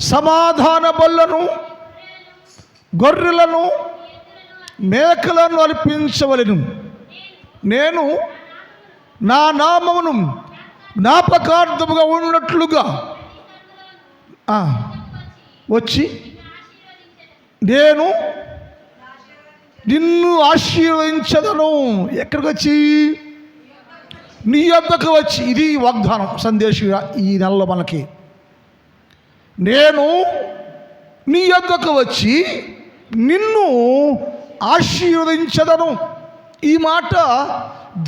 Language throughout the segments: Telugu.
సమాధాన బలులను, గొర్రెలను, మేకలను అర్పించవలెను. నేను నా నామమును జ్ఞాపకార్థముగా ఉన్నట్లుగా వచ్చి నేను నిన్ను ఆశీర్వదించదను. ఎక్కడికి వచ్చి? నీ యొద్దకు వచ్చి. ఇది వాగ్దానం సందేశం ఈ నెలలో మనకి. నేను నీ యొద్దకు వచ్చి నిన్ను ఆశీర్వదించదను. ఈ మాట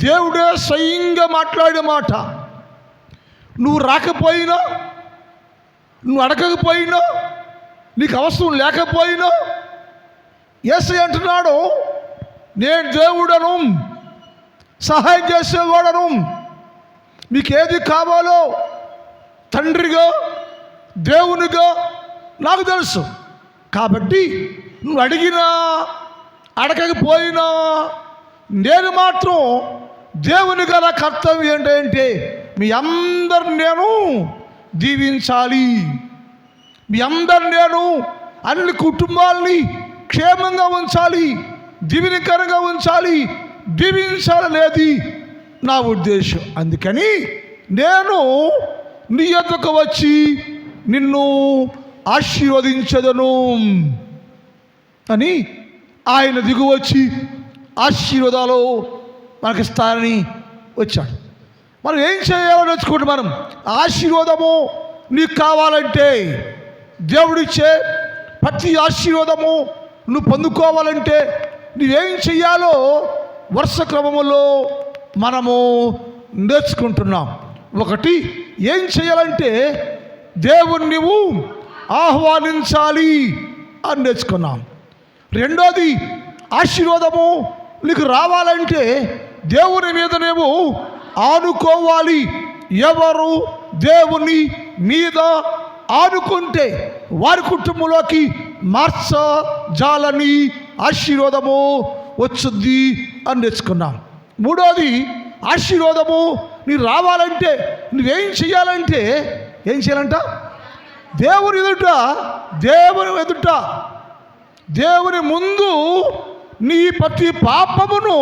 దేవుడే స్వయంగా మాట్లాడే మాట. నువ్వు రాకపోయినా, నువ్వు అడగకపోయినా, నీకు అవసరం లేకపోయినా యేసయ్య అంటున్నాడు, నేను దేవుడను, సహాయం చేసేవాడను. మీకు ఏది కావాలో తండ్రిగా, దేవునిగా నాకు తెలుసు. కాబట్టి నువ్వు అడిగినా అడగకపోయినా నేను మాత్రం దేవునిగా నా కర్తవ్యం ఏంటంటే మీ అందరిని నేను దీవించాలి. మీ అందరిని నేను అన్ని కుటుంబాలని క్షేమంగా ఉంచాలి, దీవెనకరంగా ఉంచాలి, దీవించాలనేది నా ఉద్దేశం. అందుకని నేను నీ యొద్దకు వచ్చి నిన్ను ఆశీర్వదించదను అని ఆయన దిగు వచ్చి ఆశీర్వాదాలు మనకిస్తారని వచ్చాడు. మనం ఏం చేయాలో నేర్చుకుంటే, మనం ఆశీర్వాదము నీకు కావాలంటే, దేవుడిచ్చే ప్రతి ఆశీర్వాదము నువ్వు పొందుకోవాలంటే నువ్వేం చెయ్యాలో వరుస క్రమములో మనము నేర్చుకుంటున్నాం. ఒకటి, ఏం చేయాలంటే దేవుణ్ణి నువ్వు ఆహ్వానించాలి అని నేర్చుకున్నాం. రెండోది, ఆశీర్వాదము నీకు రావాలంటే దేవుని మీద నువ్వు ఆనుకోవాలి. ఎవరు దేవుని మీద ఆనుకుంటే వారి కుటుంబంలోకి మార్చజాలని ఆశీర్వాదము వచ్చుద్ది అని నేర్చుకున్నాం. మూడోది, ఆశీర్వాదము నీకు రావాలంటే నువ్వేం చేయాలంటే, ఏం చేయాలంట? దేవుని ఎదుట దేవుని ముందు నీ ప్రతి పాపమును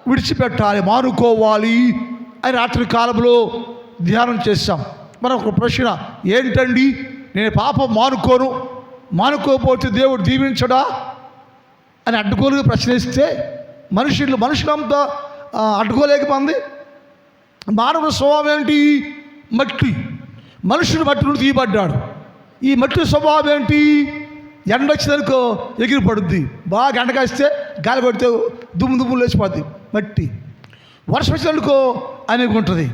విడిచిపెట్టాలి, మానుకోవాలి అని రాత్రి కాలంలో ధ్యానం చేశాం. మనం ఒక ప్రశ్న, ఏంటండి నేను పాపం మానుకోకపోతే దేవుడు దీవించడా అని అడ్డుకోలుగా ప్రశ్నిస్తే మనుషులంతా అడ్డుకోలేకపోయింది. మానవ స్వభావం ఏంటి? మట్టి. మనుషుడు మట్టిని తీయబడ్డాడు. ఈ మట్టి స్వభావం ఏంటి? ఎండ వచ్చిందనుకో ఎగిరి పడుద్ది, బాగా ఎండ కాస్తే గాలి కొడితే దుమ్ము లేచిపోద్ది మట్టి. వర్షం వచ్చిందనుకో అనేక ఉంటుంది,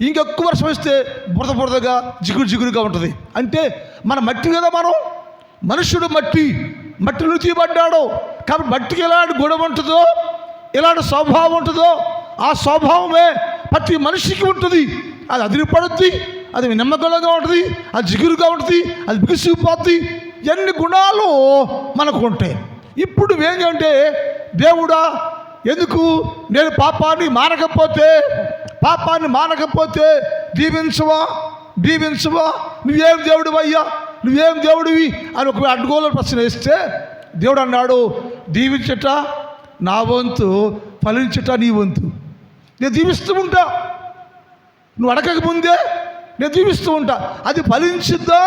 ఇంకెక్కువ వర్షం వస్తే బురదగా జిగురుగా ఉంటుంది. అంటే మన మట్టి కదా, మనుషుడు మట్టిలో తీయబడ్డాడు. కాబట్టి మట్టికి ఎలాంటి గుణం ఉంటుందో, ఎలాంటి స్వభావం ఉంటుందో ఆ స్వభావమే ప్రతి మనిషికి ఉంటుంది. అది అదిరిపడుద్ది, అది నమ్మకంగా ఉంటుంది, అది జిగురుగా ఉంటుంది, అది బిగిసిపోద్ది. ఎన్ని గుణాలు మనకు ఉంటాయి. ఇప్పుడు ఏంటంటే, దేవుడా ఎందుకు నేను పాపాన్ని మానకపోతే దీవించవా నువ్వేం దేవుడు అయ్యా, నువ్వేం దేవుడివి అని ఒక అడ్డుగోలు ప్రశ్న వేస్తే దేవుడు అన్నాడు, దీవించట నా వంతు, ఫలించట నీ వంతు. నేను దీవిస్తూ ఉంటా, నువ్వు అడగకముందే నేను దీవిస్తూ ఉంటా. అది ఫలించిద్దా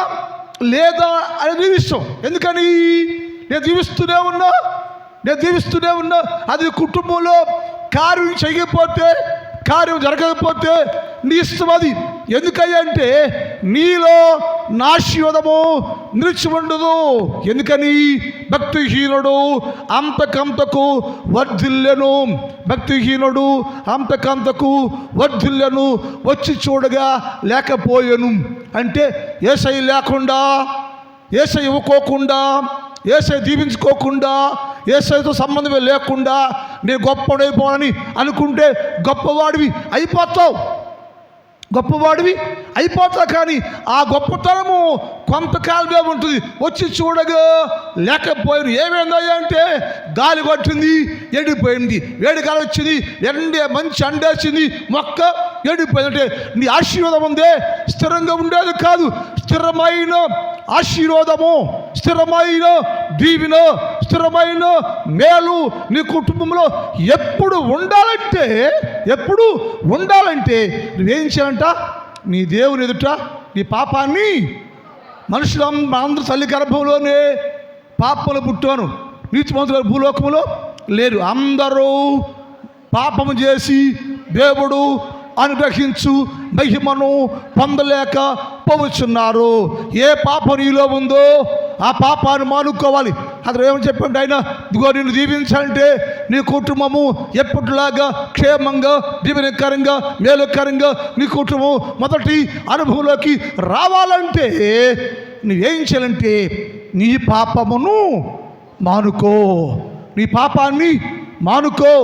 లేదా అని దీవిస్తాం. ఎందుకని? నేను దీవిస్తూనే ఉన్నా. అది కుటుంబంలో కార్యం చేయకపోతే, కార్యం జరగకపోతే నీ ఇష్టం అది. ఎందుకయ్యా అంటే నీలో నాశీవదము నిలిచి ఉండదు. ఎందుకని? భక్తిహీనుడు అంతకంతకు వర్ధిల్లెను, వచ్చి చూడగా లేకపోయాను. అంటే యేసయ్య లేకుండా, యేసయ్య ఇవ్వకోకుండా, యేసయ్య దీవించుకోకుండా, యేసయ్యతో సంబంధమే లేకుండా నేను గొప్పవాడైపోవాలని అనుకుంటే గొప్పవాడివి అయిపోతావు. కానీ ఆ గొప్పతనము కొంతకాలమే ఉంటుంది. వచ్చి చూడగా లేకపోయాను. ఏమైందయ్యా అంటే గాలి కొట్టింది, ఎండిపోయింది. వేడికాలం వచ్చింది, మంచి అండేసింది, మొక్క ఎండిపోయింది. అంటే నీ ఆశీర్వాదం ఉందే స్థిరంగా ఉండేది కాదు. స్థిరమైన ఆశీర్వాదము, స్థిరమైన దీవెన, స్థిరమైన మేలు నీ కుటుంబంలో ఎప్పుడు ఉండాలంటే నువ్వేం చేయాలంట? నీ దేవుని ఎదుట నీ పాపాన్ని, మనుషులు అందరూ తల్లి గర్భంలోనే పాపములు పుట్టాను, నీతిమంతులు భూలోకములో లేరు. అందరూ పాపము చేసి దేవుడు అనుగ్రహించు మహిమను పొందలేక పోవచ్చున్నారు. ఏ పాపం నీలో ఉందో ఆ పాపాన్ని మానుకోవాలి. అతను ఏమని చెప్పండి ఆయన, ఇదిగో నిన్ను దీవించాలంటే నీ కుటుంబము ఎప్పటిలాగా క్షేమంగా, దీవెనకరంగా, మేలుకరంగా నీ కుటుంబం మొదటి అనుభవంలోకి రావాలంటే నువ్వేం చేయాలంటే నీ పాపమును మానుకో, నీ పాపాన్ని మానుకో.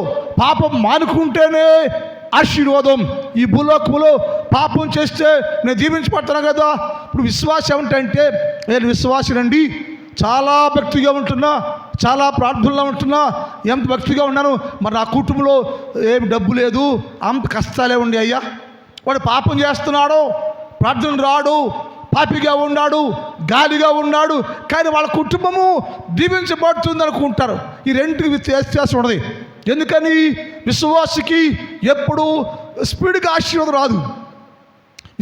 పాపం మానుకుంటేనే ఆశీర్వాదం. ఈ భూలోకములో పాపం చేస్తే నేను దీవించబడుతున్నా కదా. ఇప్పుడు విశ్వాసం ఏమిటంటే, నేను విశ్వాసినండి, చాలా భక్తిగా ఉంటున్నా, చాలా ప్రార్థనలో ఉంటున్నా, ఎంత భక్తిగా ఉన్నాను, మరి నా కుటుంబంలో ఏమి డబ్బు లేదు, అంత కష్టాలే ఉండి అయ్యా. వాడు పాపం చేస్తున్నాడు, ప్రార్థన రాడు, పాపిగా ఉన్నాడు, గాలిగా ఉన్నాడు, కానీ వాళ్ళ కుటుంబము దీవించబడుతుంది అనుకుంటారు. ఈ రెండుకి వ్యత్యాసం ఉన్నది. ఎందుకని? విశ్వాసికి ఎప్పుడు స్పీడ్గా ఆశీర్వాదం రాదు.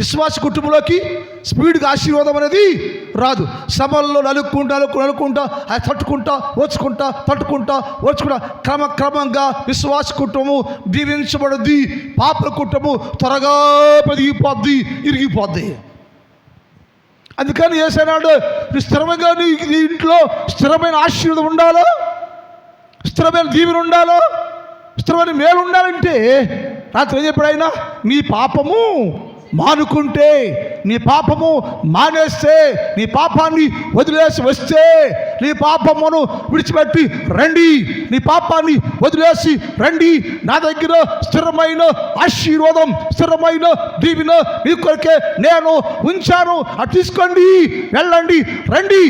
విశ్వాస కుటుంబంలోకి స్పీడ్గా ఆశీర్వాదం అనేది రాదు. శ్రమల్లో నలుక్కుంటా అది తట్టుకుంటా ఓచుకుంటా క్రమంగా విశ్వాస కుటుంబం దీవించబడుద్ది. పాపల కుటుంబం త్వరగా పెరిగిపోద్ది, ఇరిగిపోద్ది. అందుకని యేసయ్యన్నాడు, స్థిరంగా నీ ఇంట్లో స్థిరమైన ఆశీర్వాదం ఉండాలో, స్థిరమైన దీవెన ఉండాలో, స్థిరమైన మేలు ఉండాలంటే రాత్రి ఏం చెప్పాడు ఆయన? నీ పాపము మానుకుంటే, నీ పాపము మానేస్తే, నీ పాపాన్ని వదిలేసి వస్తే, నీ పాపమును విడిచిపెట్టి రండి, నీ పాపాన్ని వదిలేసి రండి, నా దగ్గర స్థిరమైన ఆశీర్వాదం, స్థిరమైన దీవెన నీ కొరకే నేను ఉంచాను, అది తీసుకోండి, వెళ్ళండి, రండి.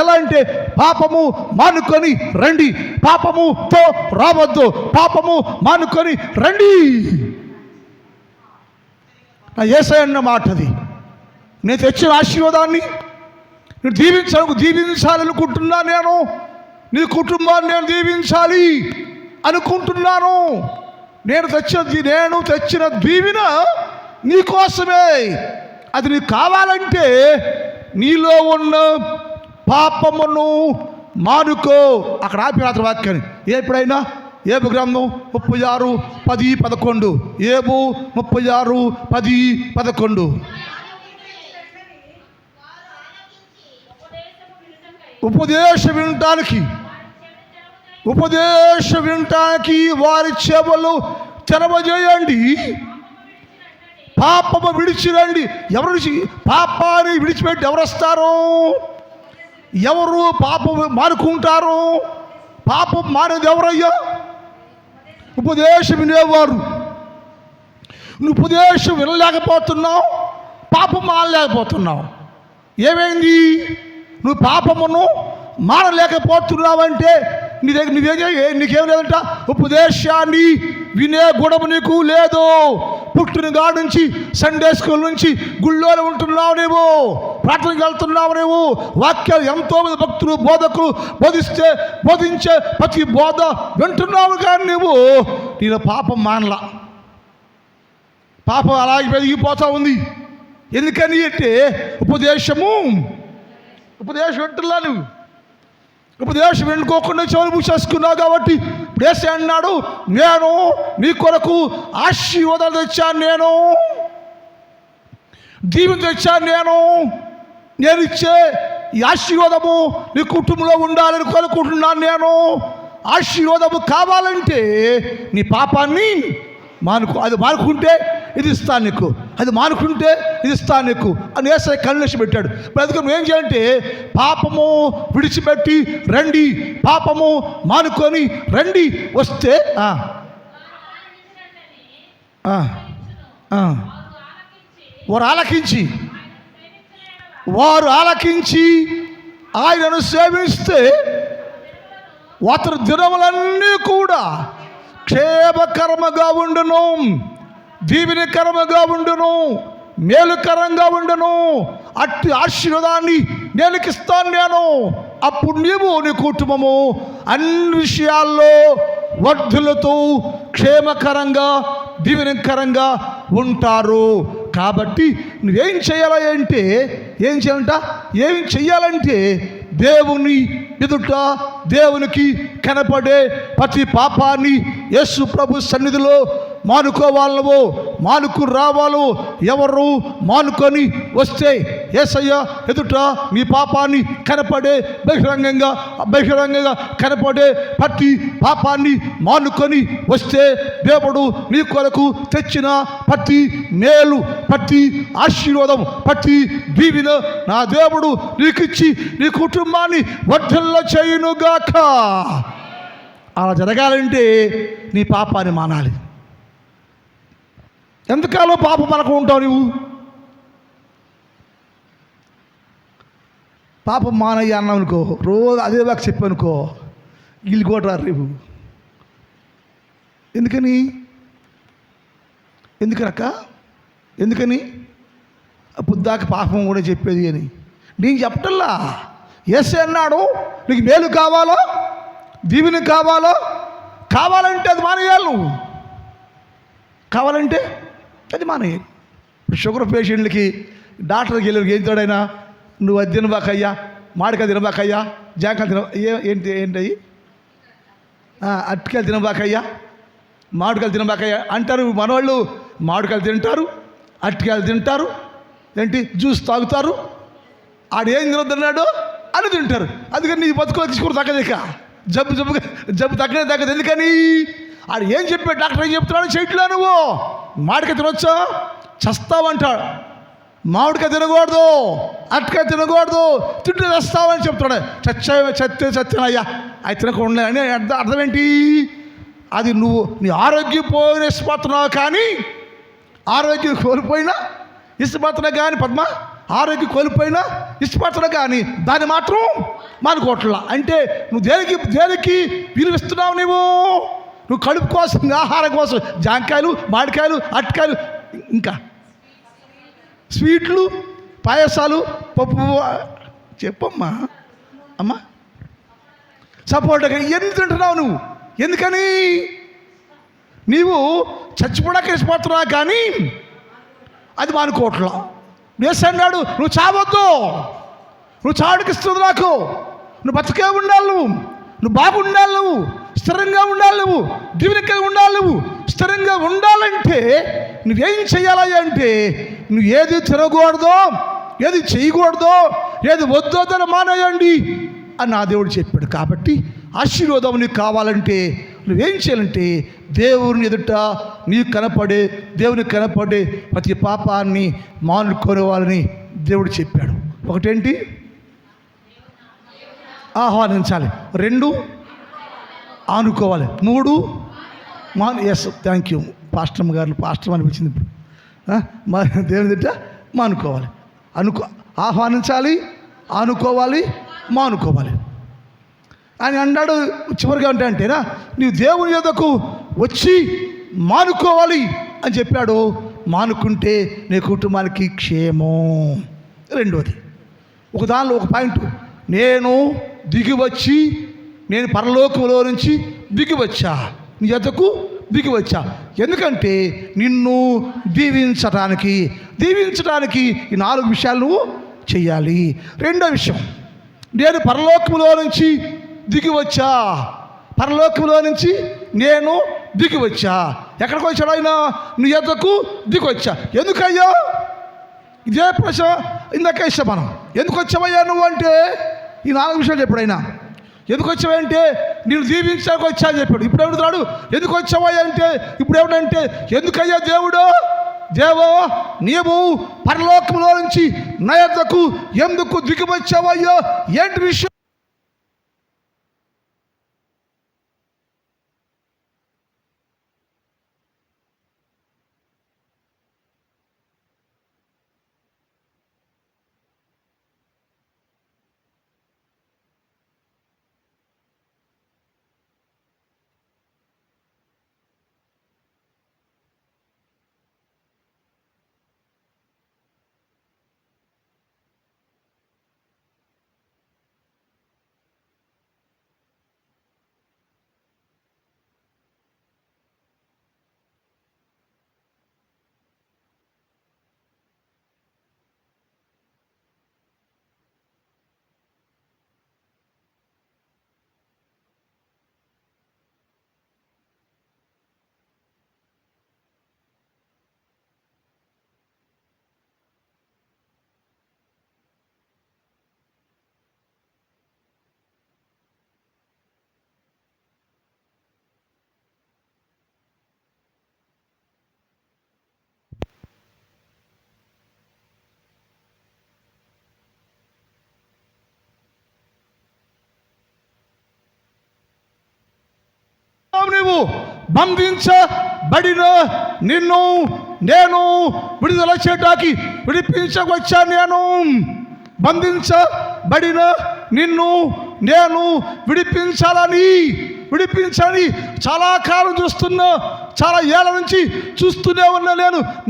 ఎలా అంటే పాపము మానుకొని రండి, పాపముతో రావద్దు, పాపము మానుకొని రండి. నా యేసయ్య అన్న మాట అది. నేను తెచ్చిన ఆశీర్వాదాన్ని నేను దీవించాలనుకుంటున్నా. నేను నీ కుటుంబాన్ని నేను దీవించాలి అనుకుంటున్నాను. నేను తెచ్చిన దీవెన నీకోసమే. అది నీకు కావాలంటే నీలో ఉన్న పాపమును మానుకో. అక్కడ ఆపి రాత్రి వాక్యాన్ని ఎప్పుడైనా ఏబు గ్రంథం 36:10-11. ఏబు 36:10-11. ఉపదేశం వినటానికి వారి చెవులు తెరవజేయండి. పాపము విడిచిరండి. పాపాన్ని విడిచిపెట్టి ఎవరు వస్తారు? ఎవరు పాపం మానుకుంటారు? పాపం మానేది ఎవరయ్యా? ఉపదేశం వినేవారు. నువ్వు ఉపదేశం వినలేకపోతున్నావు, పాపం మానలేకపోతున్నావు. ఏమైంది? నువ్వు పాపమును మానలేకపోతున్నావంటే నీ దగ్గర నీకేం లేదంట? ఉపదేశాన్ని వినే గుణము నీకు లేదు. పుట్టిన కాడ నుంచి సండే స్కూల్ నుంచి గుళ్ళోనే ఉంటున్నావు, నీవు ప్రార్థనకి వెళ్తున్నావు, నీవు వాక్యాలు ఎంతోమంది భక్తులు బోధకులు బోధించే ప్రతి బోధ వింటున్నావు, కానీ నువ్వు నేను పాపం మానలా. పాపం అలాగే పెరిగిపోతూ ఉంది. ఎందుకని అంటే ఉపదేశం వింటున్నా. నువ్వు ఉపదేశం వినుకోకుండా చెవులు మూసేసుకున్నావు. కాబట్టి ఇప్పుడు యేసయ్య అన్నాడు, నేను నీ కొరకు ఆశీర్వాదాలు తెచ్చాను, నేను దీవెన తెచ్చాను. నేను ఇచ్చే ఈ ఆశీర్వాదము నీ కుటుంబంలో ఉండాలని కోరుకుంటున్నాను. నేను ఆశీర్వాదము కావాలంటే నీ పాపాన్ని మానుకో. అది మానుకుంటే ఇది ఇస్తాను నీకు, అది మానుకుంటే ఇది ఇస్తాను నీకు అని యేసయ్య కన్నేసి పెట్టాడు. అందుకని నువ్వేం చేయాలంటే పాపము విడిచిపెట్టి రండి, పాపము మానుకొని రండి. వస్తే వారు ఆలకించి ఆయనను సేవిస్తే అతని దినములన్నీ కూడా క్షేమకరముగా ఉండును, దీవెనకరముగా ఉండును, మేలుకరంగా ఉండును, అట్టి ఆశీర్వాదాన్ని నేను ఇస్తాను. నేను అప్పుడు నీవు నీ కుటుంబము అన్ని విషయాల్లో వర్ధులతో క్షేమకరంగా దీవెనకరంగా ఉంటారు. కాబట్టి నువ్వేం చేయాలంటే ఏం చెయ్యాలంటే దేవుని ఎదుట దేవునికి కనపడే ప్రతి పాపాన్ని యేసు ప్రభు సన్నిధిలో మానుకోవాలవో మానుకు రావాలో. ఎవరు మానుకొని వస్తే యేసయ్య ఎదుట మీ పాపాన్ని కనపడే బహిరంగంగా కనపడే ప్రతి పాపాన్ని మానుకొని వస్తే దేవుడు నీ కొరకు తెచ్చిన ప్రతి మేలు, ప్రతి ఆశీర్వాదం, ప్రతి దీవెన నా దేవుడు నీకిచ్చి నీ కుటుంబాన్ని వర్ధల్లో చేయునుగాక. అలా జరగాలంటే నీ పాపాన్ని మానాలి. ఎంతకాలం పాపం మనకు ఉంటావు నువ్వు? పాపం మానయ్య అన్నావు అనుకో, రోజు అదే బాగా చెప్పనుకో, వీళ్ళు కూడా రారు రేపు. ఎందుకని పొద్దాక పాపం కూడా చెప్పేది అని నేను చెప్పటల్లా. యేసే అన్నాడు, నీకు మేలు కావాలో దీవెన కావాలంటే అది మానేయాలి. నువ్వు కావాలంటే అది మానేయాలి. షుగర్ పేషెంట్లకి డాక్టర్కి వెళ్ళి ఏం తోడైనా, నువ్వు అది తినబాకయ్యా, మామిడికాయ తినబాకయ్యా, జాంకాయలు ఏంటయ్యి అరటికాయలు తినబాకయ్యా, మామిడికాయలు తినబాకయ్యా అంటారు. మనవాళ్ళు మామిడికాయలు తింటారు, అరటికాయలు తింటారు, జ్యూస్ తాగుతారు. ఆడేం తినొద్దన్నాడు అని తింటారు. అందుకని నీ బతుకులో తీసుకుని తగ్గదిక జబ్బు తగ్గదు. ఎందుకని ఆడు ఏం చెప్పాడు, డాక్టర్ ఏం చెప్తున్నాడు చేయట్లా. నువ్వు మామిడికాయ తినొచ్చా, చస్తావంటాడు. మామిడికాయ తినకూడదు, అరటికాయ తినకూడదు, తింటే చస్తావని చెప్తున్నాడు. చచ్చానయ్యా అది తినకుండా అని అర్థం ఏంటి? అది నువ్వు నీ ఆరోగ్యం పోయిన ఇష్టపడుతున్నావు, కానీ ఆరోగ్యం కోల్పోయినా ఇష్టపడుతున్నావు. కానీ పద్మ ఆరోగ్యం కోల్పోయినా ఇష్టపడుతున్నావు, కానీ దాన్ని మాత్రం మానుకోవట్లా. అంటే నువ్వు దేనికి విలువిస్తున్నావు? నువ్వు కడుపు కోసం, ఆహారం కోసం జాంకాయలు, మామిడికాయలు, అరటికాయలు, ఇంకా స్వీట్లు, పాయసాలు, పప్పు, చెప్పమ్మా అమ్మా, సపోర్ట్గా ఎన్ని తింటున్నావు నువ్వు? ఎందుకని? నీవు చచ్చిపోవడానికి ఇష్టపడుతున్నావు, కానీ అది మానుకోవట్లా. యేసు అన్నాడు, నువ్వు చావద్దు, నువ్వు చావుడికి ఇస్తుంది నాకు, నువ్వు బతికే ఉండాలి, నువ్వు బాగుండాలి, నువ్వు స్థిరంగా ఉండాలి, నువ్వు దీవెనగా ఉండాలి. నువ్వు స్థిరంగా ఉండాలంటే నువ్వేం చేయాలి అంటే, నువ్వు ఏది తినకూడదో, ఏది చేయకూడదో, ఏది వద్దో దాన్ని మానేయండి అని నా దేవుడు చెప్పాడు. కాబట్టి ఆశీర్వాదం నీకు కావాలంటే నువ్వేం చేయాలంటే దేవుని ఎదుట దేవునికి కనపడే ప్రతి పాపాన్ని మానుకోవాలని దేవుడు చెప్పాడు. ఒకటేంటి? ఆహ్వానించాలి. 2 ఆనుకోవాలి. 3 ఎస్ థ్యాంక్ యూ పాస్టర్ అనిపించింది ఇప్పుడు. దేవుని ఎదుట మానుకోవాలి. ఆహ్వానించాలి, ఆనుకోవాలి, మానుకోవాలి అని అన్నాడు. చివరిగా అంటేనా నీవు దేవుని యొద్దకు వచ్చి మానుకోవాలి అని చెప్పాడు. మానుకుంటే నీ కుటుంబానికి క్షేమం. రెండోది, ఒక పాయింట్, నేను పరలోకంలో నుంచి దిగివచ్చా, నీ యొద్దకు దిగివచ్చా. ఎందుకంటే నిన్ను దీవించడానికి ఈ 4 విషయాలు నువ్వు చెయ్యాలి. రెండో విషయం, నేను పరలోకంలో నుంచి దిగివచ్చా. నేను దిగివచ్చా. ఎక్కడికి వచ్చాడు ఆయన? నీ యొద్దకు దిగివచ్చా. ఎందుకయ్యా? ఇదే ప్రశ్న ఇందాక ఇష్టం. మనం ఎందుకు వచ్చావయ్యా నువ్వు అంటే ఈ 4 విషయాలు చెప్పాడు ఆయన. ఎందుకు వచ్చావంటే నేను దీవించడానికి వచ్చా అని చెప్పాడు. ఇప్పుడు ఏమడుతున్నాడు? ఎందుకు వచ్చావయ్యా అంటే ఇప్పుడు ఏమిటంటే, ఎందుకయ్యా దేవో నీవు పరలోకంలో నుంచి నా యొద్దకు ఎందుకు దిగివచ్చావయ్యా? ఏంటి విషయం? నీవు బంధించబడిన నిన్ను నేను విడుదల చేయడానికి విడిపించవచ్చా? నేను బంధించబడిన నిన్ను నేను విడిపించాలని చాలా కాలం చూస్తున్నా, చాలా ఏళ్ళ నుంచి చూస్తూనే ఉన్నా.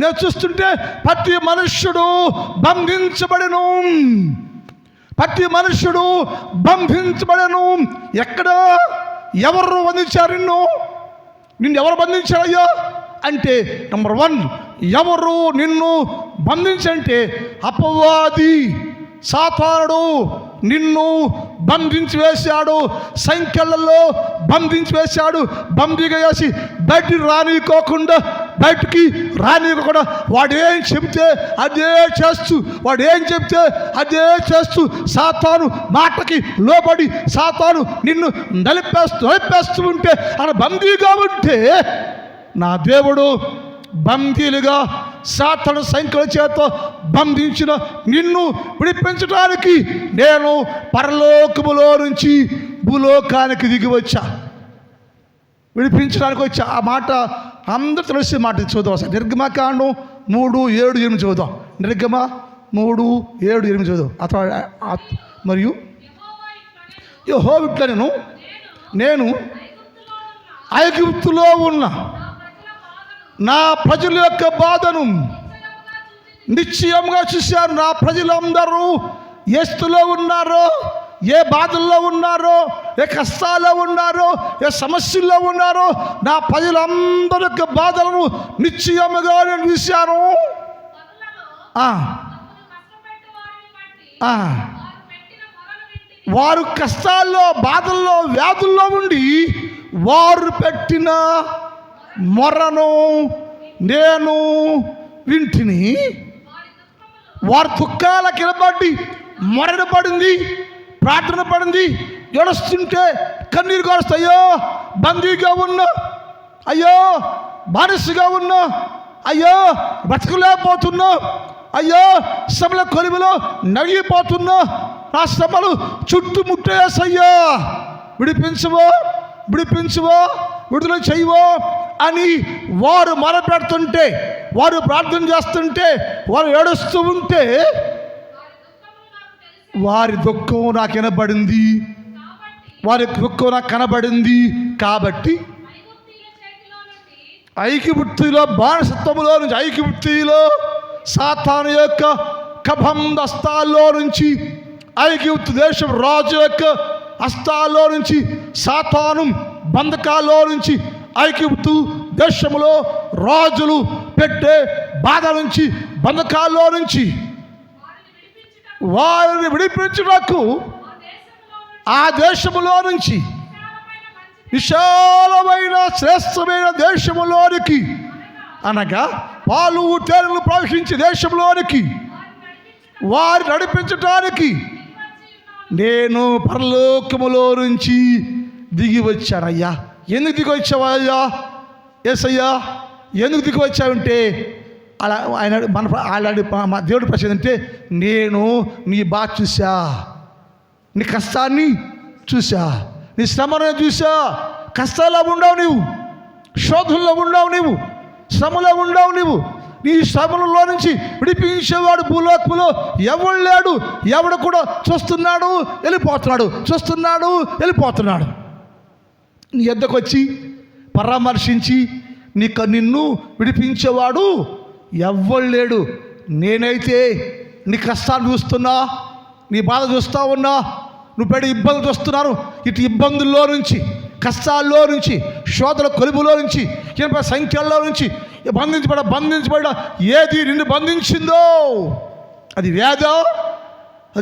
నేను చూస్తుంటే ప్రతి మనుష్యుడు బంధించబడను, ప్రతి మనుష్యుడు బంధించబడను. ఎక్కడ ఎవరు బంధించారు? నిన్ను ఎవరు బంధించారయ్యా అంటే, నెంబర్ 1, ఎవరు నిన్ను బంధించంటే అపవాది సాతానుడు నిన్ను బంధించి వేశాడు, సంఖ్యలలో బంధించి వేశాడు. బందీగా వేసి బయటికి రానికోకుండా వాడు ఏం చెబితే అదే చేస్తూ సాతాను మాటకి లోబడి సాతాను నిన్ను నలిపేస్తూ ఉంటే అలా బందీగా ఉంటే, నా దేవుడు బందీలుగా సాతాను సంఖ్యల చేత బంధించిన నిన్ను విడిపించడానికి నేను పరలోకములో నుంచి భూలోకానికి దిగి వచ్చా, విడిపించడానికి వచ్చా. ఆ మాట అందరూ తెలిసే మాట చూద్దాం. అసలు నిర్గమకాండం 3:7-8 చూద్దాం. నిర్గమ 3:7-8 చూద్దాం. అతను మరియు యెహోవా ఇట్లా నేను ఐగుప్తులో ఉన్న నా ప్రజల యొక్క బాధను నిశ్చయంగా చూశాను. నా ప్రజలందరూ ఏ స్థితిలో ఉన్నారో, ఏ బాధల్లో ఉన్నారో, ఏ కష్టాల్లో ఉన్నారో, ఏ సమస్యల్లో ఉన్నారో, నా ప్రజలందరి యొక్క బాధలను నిశ్చయముగా నేను చూశాను. వారు కష్టాల్లో, బాధల్లో, వ్యాధుల్లో ఉండి వారు పెట్టిన మొరను నేను వింటిని. వారి దుఃఖాల కిలబడి మొరను పడింది, ప్రార్థన పడింది. ఏడుస్తుంటే కన్నీరు కారుస్తా, అయ్యో బందీగా ఉన్నా, అయ్యో బానిసగా ఉన్నా, అయ్యో బ్రతకలేకపోతున్నా, అయ్యో శ్రమల కొలిమిలో నలిగిపోతున్నా, నా శ్రమలు చుట్టుముట్టేసయ్యా, విడిపించవో విడుదల చేయవో అని వారు మొరపెడుతుంటే, వారు ప్రార్థన చేస్తుంటే, వారు ఏడుస్తూ ఉంటే వారి దుఃఖం నాకు వినబడింది, వారి దుఃఖం నాకు కనబడింది. కాబట్టి ఐగుప్తులో బానిసత్వంలో నుంచి, ఐగుప్తులో సాతాను యొక్క కబంధస్తాల్లో నుంచి, ఐగుప్తు దేశం రాజు యొక్క హస్తాల్లో నుంచి, సాతాను బంధకాల్లో నుంచి, ఐగుప్తు దేశంలో రాజులు పెట్టే బాధ నుంచి, బంధకాల్లో నుంచి వారిని విడిపించుటకు ఆ దేశములో నుంచి విశాలమైన శ్రేష్టమైన దేశములోనికి, అనగా పాలు తేనెలు ప్రవహించే దేశంలోనికి వారిని నడిపించటానికి నేను పరలోకములో నుంచి దిగి వచ్చానయ్యా. ఎందుకు దిగి వచ్చావయ్యా? యేసయ్యా ఎందుకు దిగి వచ్చావంటే, అలా ఆయన మా దేవుడి ప్రశ్న అంటే, నేను నీ బాధ చూసా, నీ కష్టాన్ని చూసా, నీ శ్రమను చూసా. కష్టాల్లో ఉండవు నీవు, శోధనలో ఉండవు నీవు, శ్రమలో ఉండవు నీవు. నీ శ్రమలలో నుంచి విడిపించేవాడు భూలోకములో ఎవడు లేడు. ఎవడు కూడా చూస్తున్నాడు వెళ్ళిపోతున్నాడు. నీ ఎద్దకు వచ్చి పరామర్శించి నిన్ను విడిపించేవాడు ఎవ్వడు లేడు. నేనైతే నీ కష్టాన్ని చూస్తున్నా, నీ బాధ చూస్తూ ఉన్నా, నువ్వు పెద్ద ఇబ్బందులు చూస్తున్నాను. ఇటు ఇబ్బందుల్లో నుంచి, కష్టాల్లో నుంచి, శోధన కొలుపులో నుంచి, సంఖ్యల్లో నుంచి బంధించబడ ఏది నిన్ను బంధించిందో, అది వ్యాధో,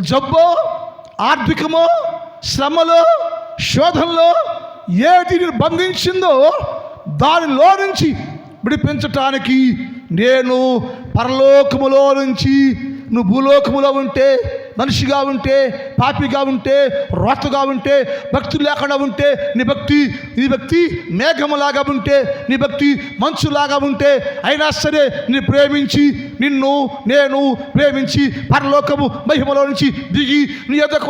జబ్బో, ఆర్థికమో, శ్రమలో, శోధనలో ఏది నిన్ను బంధించిందో దానిలో నుంచి విడిపించటానికి నేను పరలోకములో నుంచి, నువ్వు భూలోకములో ఉంటే మనిషిగా ఉంటే, పాపిగా ఉంటే, రోతగా ఉంటే, భక్తి లేకుండా ఉంటే, నీ భక్తి మేఘములాగా ఉంటే, నీ భక్తి మంచులాగా ఉంటే, అయినా సరే నీ ప్రేమించి నిన్ను నేను ప్రేమించి పరలోకము మహిమలో నుంచి దిగి నీ ఎదకు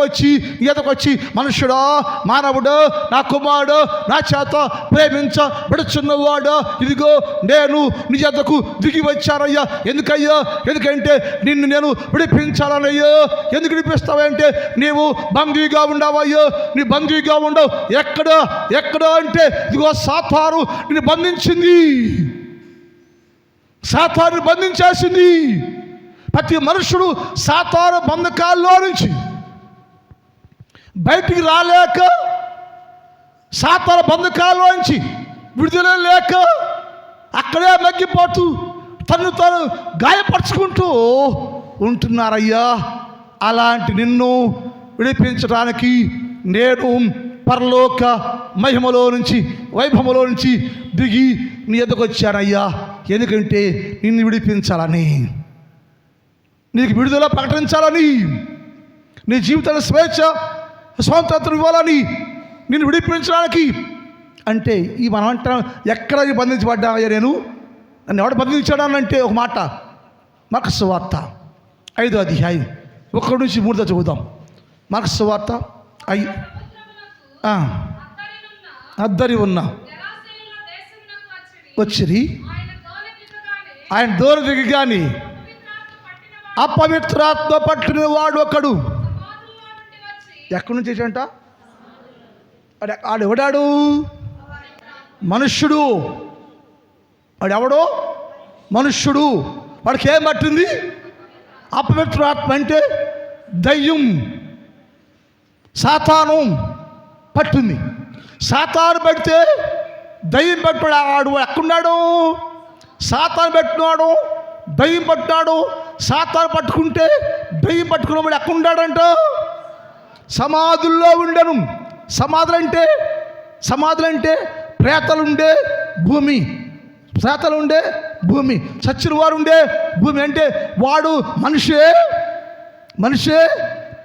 వచ్చి మనుషుడా, మానవుడు, నా కుమారుడు, నా చేత ప్రేమించబడుచున్నవాడు, ఇదిగో నేను నీ ఎదకు దిగి వచ్చానయ్యా. ఎందుకంటే నిన్ను నేను విడిపించాలనయ్యో. ఎందుకు విడిపిస్తావంటే నీవు బందీగా ఉండవయ్యో. నీ బందీగా ఉండవు. ఎక్కడ అంటే ఇదిగో సాతాను నిన్ను బంధించింది, సాతాను బంధించేసింది. ప్రతి మనుషుడు సాతాను బంధకాల్లో నుంచి బయటికి రాలేక, సాతాను బంధకాల్లో నుంచి విడుదల లేక అక్కడే మగ్గిపోతూ తను గాయపరుచుకుంటూ ఉంటున్నారయ్యా. అలాంటి నిన్ను విడిపించడానికి నేను పరలోక మహిమలో నుంచి, వైభవములో నుంచి దిగి నీ ఎదుకు వచ్చానయ్యా. ఎందుకంటే నిన్ను విడిపించాలని, నీకు విడుదల ప్రకటించాలని, నీ జీవితాన్ని స్వేచ్ఛ స్వాతంత్రం ఇవ్వాలని, నిన్ను విడిపించడానికి. అంటే ఈ మనం అంటాం, ఎక్కడ బంధించబడ్డామయ్యా నేను, నన్ను ఎవడు బంధించాడానంటే ఒక మాట, మార్కు సువార్త 5వ అధ్యాయం 1-3 చదువుదాం. మార్కు సువార్త అద్దరి ఉన్న వచ్చిరి. ఆయన దూరం దిగగాని అపవిత్రాత్మ పట్టిన వాడు ఒకడు ఎక్కడి నుంచి వచ్చాడంట? ఆడెవడాడు? మనుష్యుడు. వాడెవడో మనుష్యుడు. వాడికి ఏం పట్టింది? అపవిత్రాత్మ అంటే దయ్యం, సాతాను పట్టింది. సాతాను పడితే దయ్యం పట్టినాడు. ఎక్కడున్నాడు? సాతాను పెట్టినాడు, దయ్యం పట్టినాడు. సాతాను పట్టుకుంటే దయ్యం పట్టుకున్నవాడు ఎక్కడున్నాడంట? సమాధుల్లో ఉండను. సమాధులంటే ప్రేతలుండే భూమి, ప్రేతలుండే భూమి, చచ్చిన వారు ఉండే భూమి. అంటే వాడు మనిషే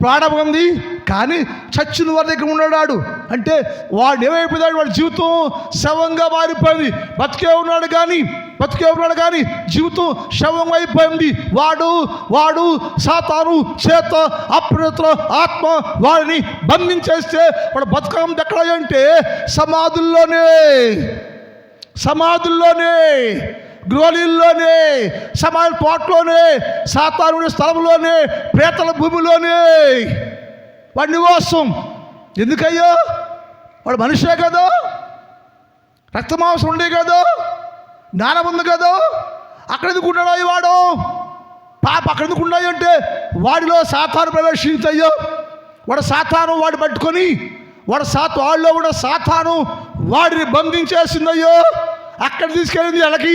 ప్రాణం ఉంది, కానీ చచ్చిన వారి దగ్గర ఉన్నాడు. అంటే వాడు ఏమైపోయాడు? వాడి జీవితం శవంగా మారిపోయింది. బతికే ఉన్నాడు కానీ జీవితం శవం అయిపోయింది. వాడు సాతాను చేత అప్రయత్న ఆత్మ వాడిని బంధించేస్తే వాడు బతకం ఎక్కడ అంటే సమాధుల్లోనే, గృహలీల్లోనే, సమాధి తోటలోనే, సాతాను స్థలంలోనే, ప్రేతల భూమిలోనే వాడి నివాసం. ఎందుకయ్యో? వాడు మనిషే కదా, రక్తమాంసం ఉండే కదా, జ్ఞానం ఉంది కదా. అక్కడ ఎందుకు ఉన్నాడు వాడు? పాప అక్కడ ఎందుకు ఉన్నాయి అంటే వాడిలో సాతాను ప్రవేశించయ్యో. వాడు పట్టుకొని వాళ్ళలో కూడా సాతాను వాడిని బంధించేసిందయ్యో. అక్కడ తీసుకెళ్ళింది వాళ్ళకి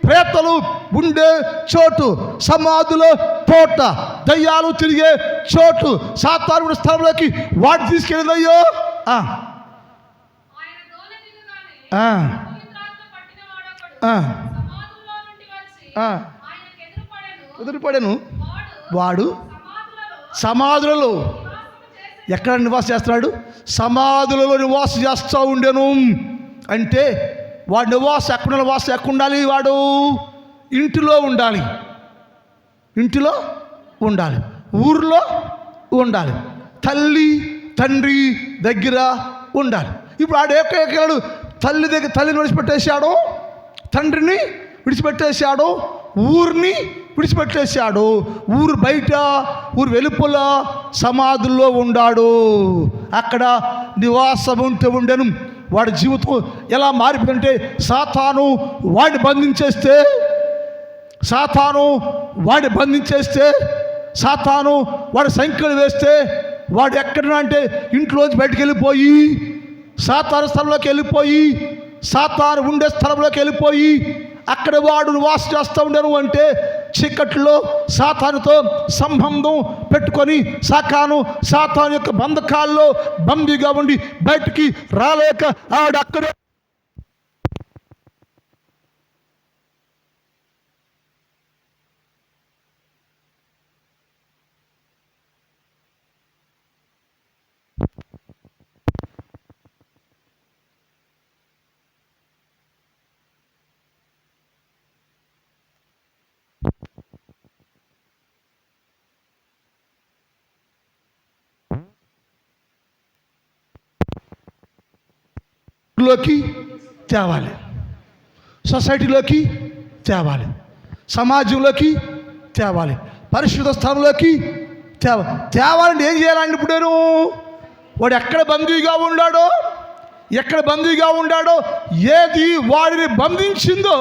ప్రేతలు ఉండే చోటు, సమాధుల తోట, దయ్యాలు తిరిగే చోటు, సాతాను స్థలంలోకి వాడు తీసుకెళ్ళిందయ్యో. ఎదురుపడెను. వాడు సమాధులలో ఎక్కడ నివాసం చేస్తున్నాడు? సమాధులలో నివాసం చేస్తూ ఉండెను. అంటే వాడు నివాసం ఎక్కడ ఉండాలి? వాడు ఇంటిలో ఉండాలి, ఊర్లో ఉండాలి, తల్లి తండ్రి దగ్గర ఉండాలి. ఇప్పుడు ఆడు ఎక్కడు? తల్లిని విడిచిపెట్టేశాడు, తండ్రిని విడిచిపెట్టేశాడు, ఊరిని విడిచిపెట్టేశాడు. ఊరు బయట, ఊరు వెలుపల సమాధుల్లో ఉన్నాడు. అక్కడ నివాసం ఉండెను. వాడి జీవితం ఎలా మారిపోయిందంటే సాతాను వాడిని బంధించేస్తే, సాతాను వాడి సంఖ్యలు వేస్తే, వాడు ఎక్కడన్నా అంటే ఇంట్లోంచి బయటికి వెళ్ళిపోయి, సాతాను స్థలంలోకి వెళ్ళిపోయి, సాతాను ఉండే స్థలంలోకి వెళ్ళిపోయి అక్కడ వాడు నివాసం చేస్తూ ఉండను. అంటే చీకట్లో సాతానుతో సంబంధం పెట్టుకొని సాతాను యొక్క బంధకాల్లో బందీగా ఉండి బయటికి రాలేక ఆవిడ అక్కడే ఇంట్లోకి తేవాలి, సొసైటీలోకి తేవాలి, సమాజంలోకి తేవాలి, పరిశుద్ధ స్థానంలోకి తేవాలంటే ఏం చేయాలండి? ఇప్పుడు నేను వాడు ఎక్కడ బందీగా ఉన్నాడో ఏది వాడిని బంధించిందో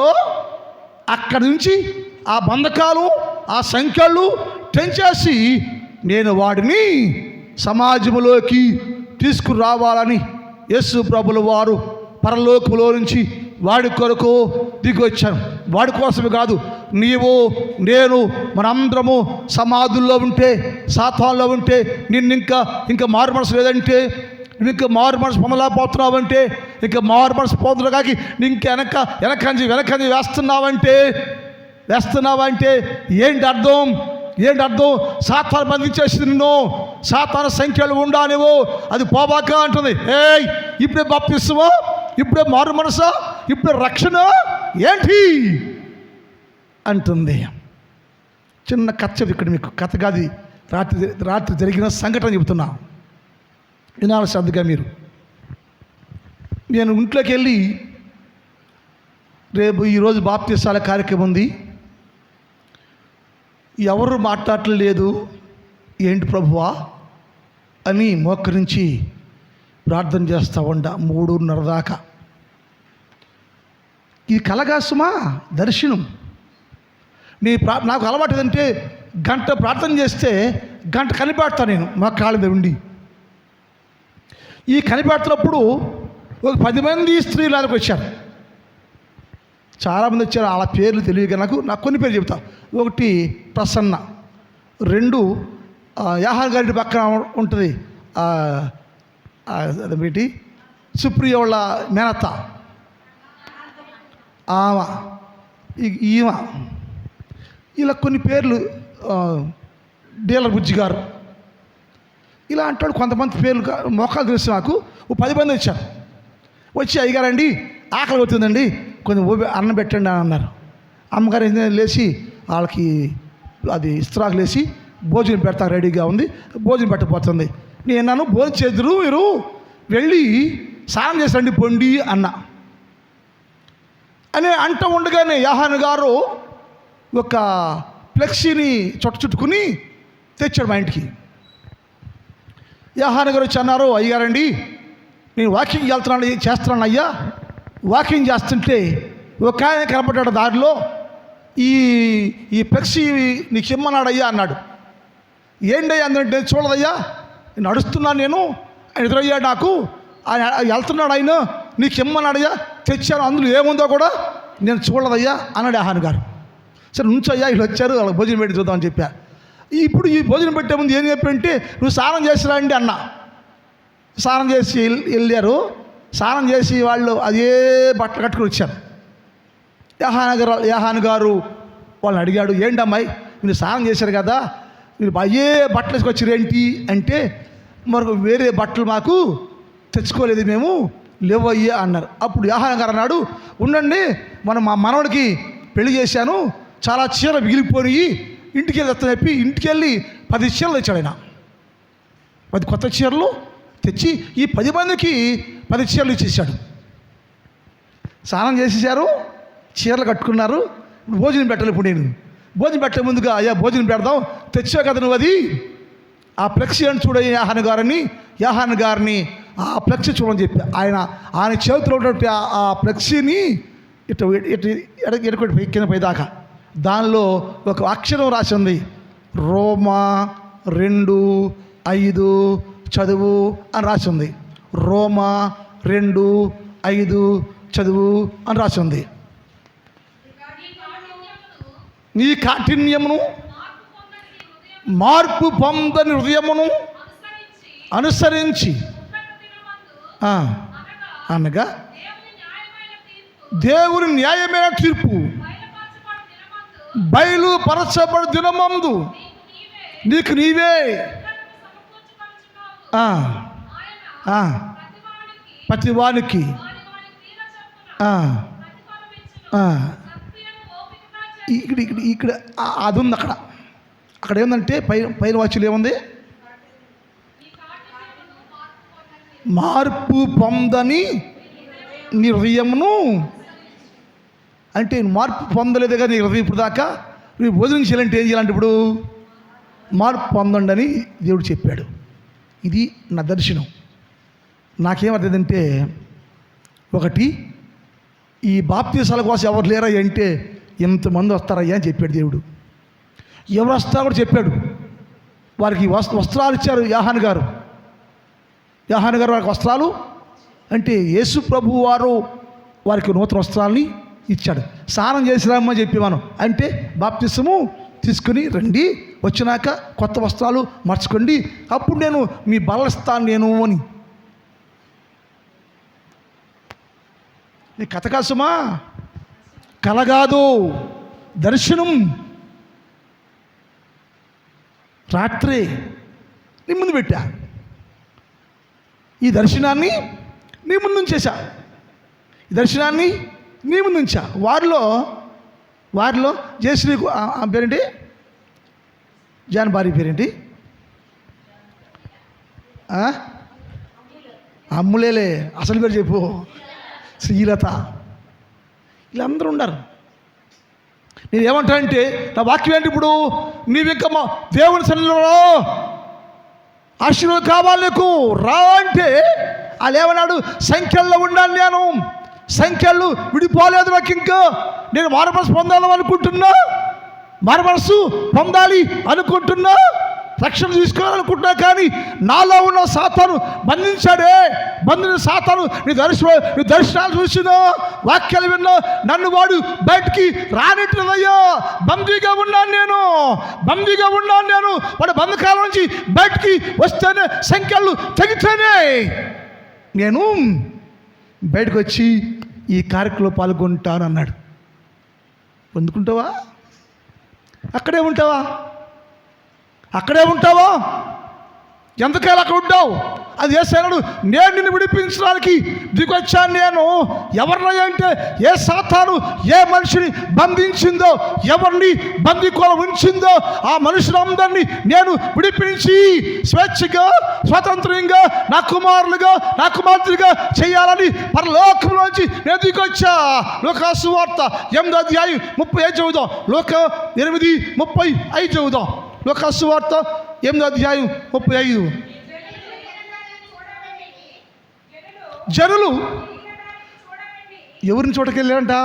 అక్కడి నుంచి ఆ బంధకాలు, ఆ సంఖ్యలు తెంచేసి నేను వాడిని సమాజంలోకి తీసుకురావాలని యేసు ప్రభుల వారు పరలోకములో నుంచి వాడి కొరకు దిగి వచ్చాను. వాడి కోసమే కాదు, నీవు నేను మనందరము సమాధుల్లో ఉంటే, సాతాన్లో ఉంటే, నిన్ను ఇంకా మారు మనసు లేదంటే, నువ్వు ఇంకా మారు మనసు పొమ్మలేకపోతున్నావంటే, ఇంకా మారు మనసు పోతున్నా కాకి ఇంక వెనకంజి వేస్తున్నావంటే ఏంటి అర్థం? సాతాను బంధించేసింది నిన్ను. సాతాను సంఖ్యలు ఉండా నువ్వు, అది పోబాక అంటుంది. ఇప్పుడే బాప్తిస్మా, ఇప్పుడే మారు మనసా, ఇప్పుడే రక్షణ ఏంటి అంటుంది. చిన్న కథ ఇక్కడ మీకు కథ కాదు, రాత్రి జరిగిన సంఘటన చెబుతున్నా, వినాలి శ్రద్ధగా మీరు. నేను ఇంట్లోకి వెళ్ళి రేపు ఈరోజు బాప్తిసాల కార్యక్రమం ఉంది, ఎవరు మాట్లాడలేదు, ఏంటి ప్రభువా అని మోకరించి ప్రార్థన చేస్తూ ఉండ 3:30 దాకా. ఇది కలగాసుమా దర్శనం. నాకు అలవాటు ఏదంటే గంట ప్రార్థన చేస్తే గంట కనిపెడతాను నేను మా కాళ్ళ మీద ఉండి. ఈ కనిపెడుతున్నప్పుడు ఒక 10 మంది స్త్రీలు నాకు వచ్చారు. చాలామంది వచ్చారు, వాళ్ళ పేర్లు తెలియక నాకు కొన్ని పేర్లు చెబుతా. 1 ప్రసన్న, 2 యాహాన్ గారి పక్కన ఉంటుంది అదేంటి సుప్రియ వాళ్ళ మేనత్త ఈమె, ఇలా కొన్ని పేర్లు, డీలర్ బుజ్జి గారు, ఇలా అంటాడు. కొంతమంది పేర్లు మోకాలు తెలుసు నాకు. 10 మంది వచ్చారు. వచ్చి అయ్యగారండి ఆకలి అవుతుందండి, కొంచెం అన్నం పెట్టండి అని అన్నారు. అమ్మగారు లేచి వాళ్ళకి అది ఇస్త్రాకు లేచి భోజనం పెడతా రెడీగా ఉంది, భోజనం పెట్టబోతుంది. నేను నన్ను భోజనం చేద్దరు, మీరు వెళ్ళి స్నానం చేసండి పొండి అని అంటూ ఉండగానే యాహాను గారు ఒక ఫ్లెక్సీని చుట్టుకుని తెచ్చాడు మా ఇంటికి. యాహాను గారు వచ్చి అన్నారు, అయ్యారండి నేను వాకింగ్ చేస్తున్నాను అయ్యా. వాకింగ్ చేస్తుంటే ఒక ఆయన కనపడ్డాడు దారిలో, ఈ ఫ్లెక్సీ నీకు ఇమ్మన్నాడయ్యా అన్నాడు. ఏంటయ్యా అంటే చూడదయ్యా, నేను నడుస్తున్నాను, నేను ఆయన ఎదురయ్యాడు, నాకు ఆయన వెళ్తున్నాడు, ఆయన నీకు ఇమ్మన్నాడయ్యా, తెచ్చాను, అందులో ఏముందో కూడా నేను చూడదయ్యా అన్నాడు యాహాను గారు. సరే నుంచయ్యా, వీళ్ళు వచ్చారు, వాళ్ళకి భోజనం పెట్టి చూద్దామని చెప్పా. ఇప్పుడు ఈ భోజనం పెట్టే ముందు ఏం చెప్పంటే, నువ్వు స్నానం చేసిరా అండి అన్న. స్నానం చేసి వెళ్ళారు. స్నానం చేసి వాళ్ళు అదే బట్టలు కట్టుకుని వచ్చారు. యాహాను గారు వాళ్ళని అడిగాడు, ఏంటమ్మాయి మీరు స్నానం చేశారు కదా, మీరు అయ్యే బట్టలు వేసుకొచ్చారు ఏంటి అంటే, మరొక వేరే బట్టలు మాకు తెచ్చుకోలేదు మేము, లేవయ్యా అన్నారు. అప్పుడు యాహాను గారు అన్నాడు, ఉండండి, మా మనవడికి పెళ్లి చేశాను, చాలా చీరలు మిగిలిపోయి ఇంటికి వెళ్ళి చెప్పి ఇంటికి వెళ్ళి 10 చీరలు తెచ్చాడు ఆయన. 10 కొత్త చీరలు తెచ్చి ఈ 10 మందికి 10 చీరలు ఇచ్చేసాడు. స్నానం చేసేసారు, చీరలు కట్టుకున్నారు. భోజనం పెట్టాలి. ఇప్పుడు నేను భోజనం పెట్టే ముందుగా అయ్యా భోజనం పెడదాం, తెచ్చావు కదా నువ్వు, అది ఆ ఫ్లెక్సీ అని చూడయ్య యాహాను గారిని ఆ ఫ్లెక్సీ చూడని చెప్పి ఆయన చేతిలో ఉన్నటువంటి ఆ ఫ్లెక్సీని ఎడుకొట్టి కింద పైదాకా దానిలో ఒక అక్షరం రాసి ఉంది, రోమా 2:5 చదువు అని రాసి ఉంది. రోమా 2:5 చదువు అని రాసి ఉంది. నీ కాఠిన్యమును మార్పు పొందని హృదయమును అనుసరించి అనగా దేవుని న్యాయమైన తీర్పు బయలుపరచబడి దినమందు నీకు నీవే ప్రతివానికి ఇక్కడ అది ఉంది. అక్కడ ఏంటంటే పైన వాచ్యులు ఏముంది, మార్పు పొందని నీ హృదయమును అంటే మార్పు పొందలేదు కదా నీ హృదయం ఇప్పుడు దాకా నువ్వు భోజనం చేయాలంటే ఏం చేయాలంటే ఇప్పుడు మార్పు పొందండి అని దేవుడు చెప్పాడు. ఇది నా దర్శనం. నాకేమర్థంటే ఒకటి ఈ బాప్తీసాల కోసం ఎవరు లేరా అంటే ఎంతమంది వస్తారయ్యా అని చెప్పాడు దేవుడు. ఎవరు వస్తారో కూడా చెప్పాడు. వారికి వస్త్రాలు ఇచ్చారు యోహాను గారు వారికి వస్త్రాలు అంటే యేసు ప్రభు వారు వారికి నూతన వస్త్రాలని ఇచ్చాడు. స్నానం చేసిరామని చెప్పి మనం అంటే బాప్తిసము తీసుకుని రండి, వచ్చినాక కొత్త వస్త్రాలు మార్చుకోండి, అప్పుడు నేను మీ బలస్తాను నేను అని. నీ కథ కాసుమా, కలగాదు, దర్శనం. రాత్రి నీ ముందు పెట్టా, ఈ దర్శనాన్ని నీ ముందు ఉంచేశా, ఈ దర్శనాన్ని నీ ముందు ఉంచా. వారిలో జయశ్రీ పేరేంటి, జాన్ భార్య పేరేంటి, అమ్ములేలే అసలు పేరు చెప్పు, శ్రీలత, వీళ్ళందరూ ఉన్నారు. నేను ఏమంటానంటే నా వాక్యం ఏంటి, ఇప్పుడు నీవు ఇంకా మా దేవుని సన్నిధిలో ఆశీర్వాదం కావాలి నీకు రా అంటే వాళ్ళు ఏమన్నాడు, సంఖ్యల్లో ఉండాలి, నేను సంఖ్యలు విడిపోలేదు, నాకు ఇంకా నేను మారుమనసు పొందాలి అనుకుంటున్నా, రక్షణ తీసుకోవాలనుకుంటున్నా, కానీ నాలో ఉన్న సాతాను బంధించాడే. బంధించిన సాతాను నీ దర్శనాలు చూసినా, వాక్యాలు విన్నా, నన్ను వాడు బయటికి రానిట్లేదయ్యా. బందీగా ఉన్నాను నేను. వాడు బంధకాల నుంచి బయటికి వస్తేనే, సంఖ్యలు తెగితేనే నేను బయటకు వచ్చి ఈ కార్యక్రమంలో పాల్గొంటాను అన్నాడు. పొందుకుంటావా? అక్కడే ఉంటావా? ఎంతకాలం అక్కడ ఉంటావు? అది చేశాడు. నేను నిన్ను విడిపించడానికి దిగొచ్చాను. నేను ఎవరినయ్యా అంటే ఏ సాతాను ఏ మనిషిని బంధించిందో, ఎవరిని బందీకోల ఉంచిందో ఆ మనుషులందరినీ నేను విడిపించి స్వేచ్ఛగా స్వతంత్రంగా నా కుమార్తెలుగా చేయాలని పరలోకంలోంచి నేను దిగొచ్చా. లూకా సువార్త 8:35 చదువుదాం. లూకా 8:35 చదువుదాం. లూకా సువార్త 8:35. జనులు ఎవరిని చూడకెళ్ళారంట?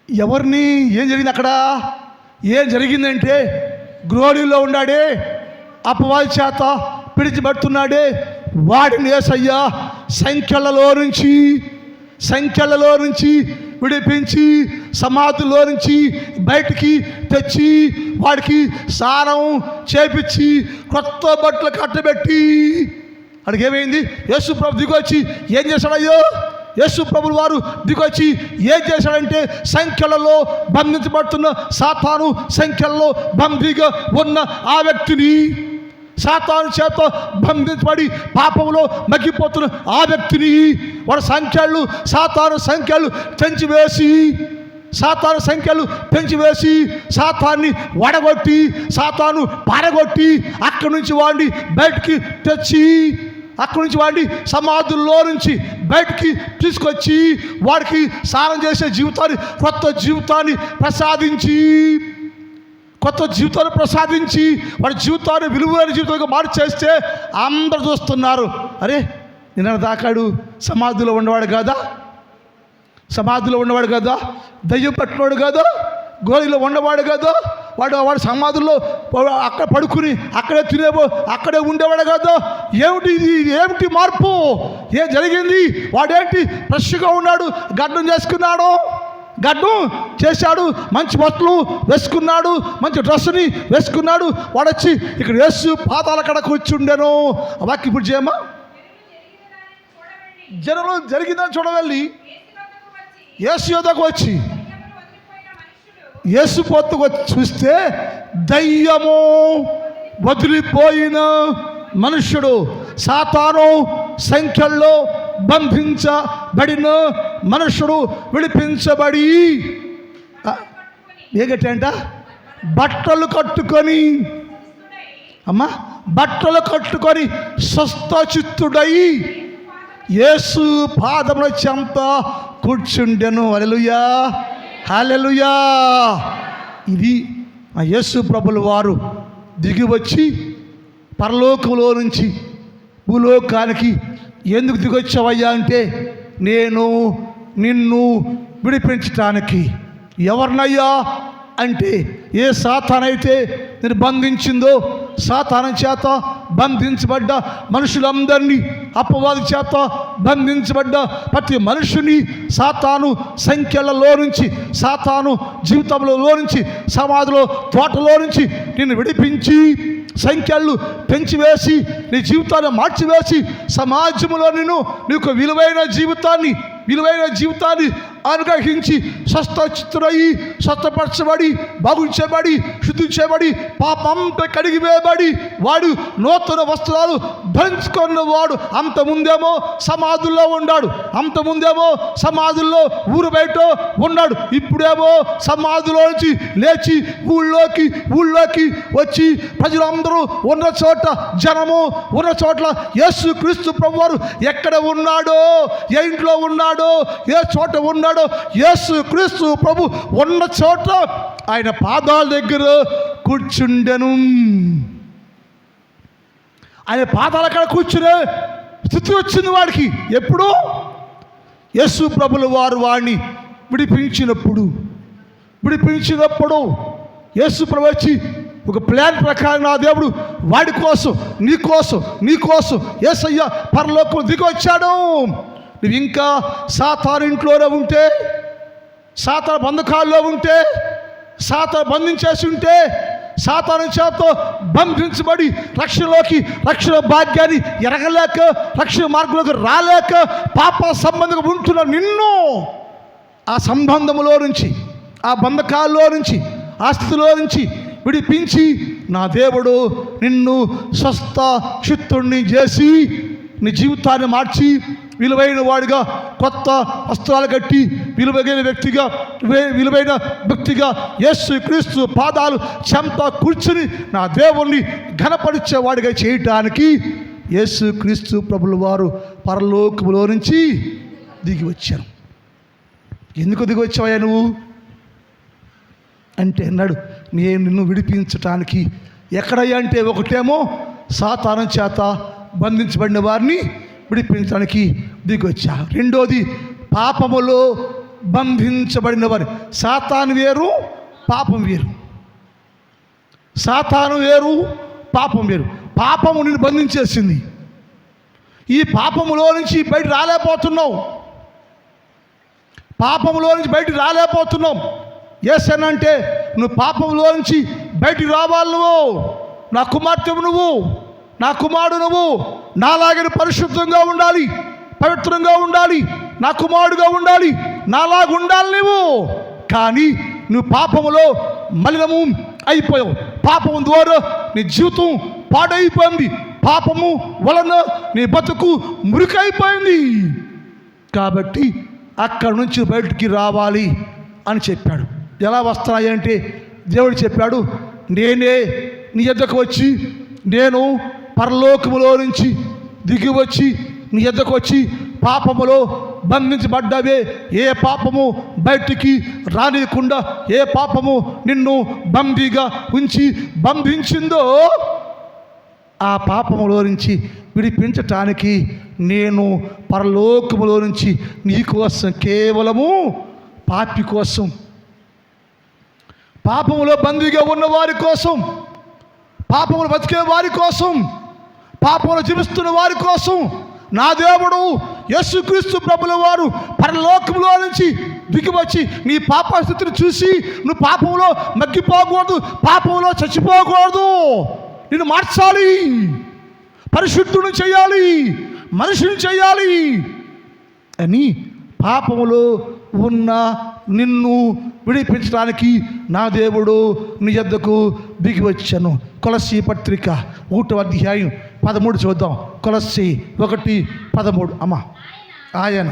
ఎవరిని? ఏం జరిగింది అక్కడ? ఏం జరిగిందంటే గ్రోడిలో ఉన్నాడే, అపవాది చేత పిడిచిపడుతున్నాడే, వాడిని యేసయ్య సంఖ్యలలో నుంచి విడిపించి సమాధిలో నుంచి బయటికి తెచ్చి వాడికి స్నానం చేపించి కొత్త బట్టలు కట్టబెట్టి, అడిగి ఏమైంది? యేసు ప్రభు దిగొచ్చి ఏం చేశాడయ్యో? యేసు ప్రభులు వారు దిగొచ్చి ఏం చేశాడంటే సంఖ్యలలో బంధించబడుతున్న సాతాను సంఖ్యలలో బందీగా ఉన్న ఆ వ్యక్తిని, సాతాను చేత బంధించబడి పాపంలో మగ్గిపోతున్న ఆ వ్యక్తిని వాడు సాతాను సంఖ్యలు పెంచివేసి సాతాన్ని వడగొట్టి సాతాను పారగొట్టి అక్కడి నుంచి వాడిని బయటికి తెచ్చి, అక్కడి నుంచి వాడిని సమాధుల్లో నుంచి బయటికి తీసుకొచ్చి వాడికి స్నానం చేసే జీవితాన్ని కొత్త జీవితాన్ని ప్రసాదించి వాడి జీవితాన్ని విలువైన జీవితంగా మార్చేస్తే అందరూ చూస్తున్నారు. అరే నిన్న దాకాడు సమాధిలో ఉన్నవాడు కాదా, దయ్యం పట్టినవాడు కాదా, గోళీలో ఉన్నవాడు కాదా, వాడు సమాధుల్లో అక్కడ పడుకుని అక్కడే అక్కడే ఉండేవాడు కాదా? ఏమిటి మార్పు? ఏం జరిగింది? వాడేంటి ఫ్రెష్గా ఉన్నాడు, గడ్డం చేశాడు, మంచి బట్టలు వేసుకున్నాడు, మంచి డ్రెస్సుని వేసుకున్నాడు. వాడొచ్చి ఇక్కడ యేసు పాదాల కడ కూర్చుండెను. వాక్యం ఇప్పుడు చేయమ్మా. జనులు జరిగిందని చూడవెళ్ళి యేసు యొద్దకు వచ్చి యేసు పొత్తుకు వచ్చి చూస్తే దయ్యము వదిలిపోయిన మనుష్యుడు, సాతాను సంఖ్యల్లో బంధించబడిన మనుషుడు విడిపించబడి ఏగటంట బట్టలు కట్టుకొని స్వస్థచిత్తుడై యేసు పాదముల చెంత కూర్చుండెను. హల్లెలూయా, హల్లెలూయా. ఇది ఆ యేసు ప్రభుల వారు దిగి వచ్చి పరలోకంలో నుంచి భూలోకానికి ఎందుకు దిగొచ్చావయ్యా అంటే, నేను నిన్ను విడిపించటానికి. ఎవరినయ్యా అంటే, ఏ సాతానైతే నేను బంధించిందో, సాతాను చేత బంధించబడ్డ మనుషులందరినీ, అపవాది చేత బంధించబడ్డ ప్రతి మనుషుని సాతాను సంఖ్యలలో నుంచి, సాతాను జీవితంలో నుంచి, సమాధిలో తోటలో నుంచి నిన్ను విడిపించి సంఖ్యలు పెంచివేసి నీ జీవితాన్ని మార్చివేసి సమాజంలో నీకు విలువైన జీవితాన్ని అనుగ్రహించి స్వస్థచిత్తుడయి, స్వస్థపరచబడి, బాగుంచబడి, శుద్ధించబడి, పాపంపై కడిగివేయబడి వాడు నూతన వస్త్రాలు ధరించుకున్నవాడు అంతముందేమో సమాధుల్లో ఉన్నాడు, అంతముందేమో సమాధుల్లో ఊరు బయట ఉన్నాడు. ఇప్పుడేమో సమాధిలో నుంచి లేచి ఊళ్ళోకి వచ్చి ప్రజలందరూ ఉన్న చోట, జనము ఉన్న చోట్ల యేసు క్రీస్తు ప్రభువారు ఎక్కడ ఉన్నాడో, ఏ ఇంట్లో ఉన్నాడో, ఏ చోట ఉన్నాడో, యేసు క్రీస్తు ప్రభు ఉన్న చోట ఆయన పాదాల దగ్గర కూర్చుండెను. ఆయన పాదాల కాడ కూర్చునే స్థితి వచ్చింది వాడికి. ఎప్పుడు? యేసు ప్రభుల వారు వాడిని విడిపించినప్పుడు యేసు ప్రభు వచ్చి ఒక ప్లాన్ ప్రకారం నా దేవుడు వాడి కోసం, నీ కోసం యేసయ్య పరలోకం దిగి వచ్చాడు. నువ్వు ఇంకా సాతాను ఇంట్లోనే ఉంటే, సాతాను బంధకాల్లో ఉంటే, సాతాను బంధించేసి ఉంటే, సాతాను చేత బంధించబడి రక్షణ భాగ్యాన్ని ఎరగలేక, రక్షణ మార్గంలోకి రాలేక పాప సంబంధంగా ఉంటున్న నిన్ను ఆ సంబంధంలో నుంచి, ఆ బంధకాల్లో నుంచి, ఆ స్థితిలో నుంచి విడిపించి నా దేవుడు నిన్ను స్వస్థ చిత్తుణ్ణి చేసి నీ జీవితాన్ని మార్చి విలువైన వాడిగా, కొత్త వస్త్రాలు కట్టి విలువైన వ్యక్తిగా యేసు క్రీస్తు పాదాలు చెంత కూర్చుని నా దేవుణ్ణి ఘనపరిచేవాడిగా చేయటానికి యేసు క్రీస్తు ప్రభుల వారు పరలోకములో నుంచి దిగి వచ్చారు. ఎందుకు దిగి వచ్చావయ్యా నువ్వు అంటే అన్నాడు, నేను నిన్ను విడిపించటానికి. ఎక్కడయ్యా అంటే, ఒకటేమో సాతాను చేత బంధించబడిన వారిని విడిపించడానికి దిగొచ్చా. రెండోది పాపములో బంధించబడిన వారు. సాతాను వేరు, పాపం వేరు. సాతాను వేరు, పాపం వేరు. పాపము నిన్ను బంధించేసింది. ఈ పాపములో నుంచి బయట రాలేకపోతున్నావు. ఏసనంటే నువ్వు పాపంలో నుంచి బయటికి రావాలి. నువ్వు నా కుమార్తెవు, నువ్వు నా కుమారుడు, నువ్వు నాలాగే పరిశుద్ధంగా ఉండాలి, పవిత్రంగా ఉండాలి, నా కుమారుడుగా ఉండాలి, నాలాగా ఉండాలి నువ్వు. కానీ నువ్వు పాపములో మలినము అయిపోయావు. పాపము ద్వారా నీ జీవితం పాడైపోయింది. పాపము వలన నీ బతుకు మురికైపోయింది. కాబట్టి అక్కడి నుంచి బయటికి రావాలి అని చెప్పాడు. ఎలా వస్తున్నాయి అంటే, దేవుడు చెప్పాడు, నేనే నీ యొద్దకు వచ్చి, నేను పరలోకములో నుంచి దిగి వచ్చి నీ యొద్దకు వచ్చి, పాపములో బంధించబడ్డావే, ఏ పాపము బయటికి రానియకుండా, ఏ పాపము నిన్ను బందీగా ఉంచి బంధించిందో ఆ పాపములో నుంచి విడిపించటానికి నేను పరలోకములో నుంచి నీ కోసం, కేవలము పాపి కోసం, పాపములో బందీగా ఉన్న వారి కోసం, పాపములు బతికే వారి కోసం, పాపములు జీవిస్తున్న వారి కోసం నా దేవుడు యేసుక్రీస్తు ప్రభుల వారు పరలోకంలో నుంచి దిగివచ్చి నీ పాప స్థితిని చూసి, నువ్వు పాపంలో మగ్గిపోకూడదు, పాపంలో చచ్చిపోకూడదు, నిన్ను మార్చాలి, పరిశుద్ధుని చేయాలి, మనిషిని చేయాలి అని పాపములో ఉన్న నిన్ను విడిపించడానికి నా దేవుడు నీ యొద్దకు దిగి వచ్చాను. కొలస్సీ పత్రిక 1వ అధ్యాయం 13 చూద్దాం. కొలస్సీ 1:13. అమ్మా, ఆయన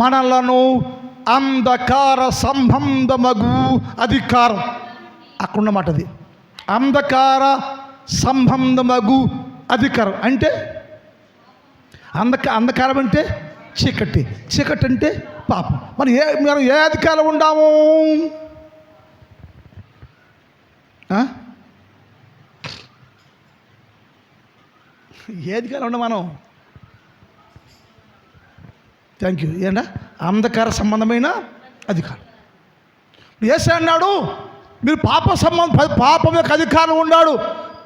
మనలను అంధకార సంబంధమగు అధికారం, అక్కడున్నమాట అది, అంధకార సంబంధమగు అధికారం అంటే అంధకారం అంటే చీకటి, చీకటి అంటే పాపం. మనం ఏ అధికారం ఉండాము? ఏ అధికారం ఉండ మనం? Thank you. ఏంటా? అంధకార సంబంధమైన అధికారం. యేసు అన్నాడు, మీరు పాపం యొక్క అధికారం ఉన్నాడు.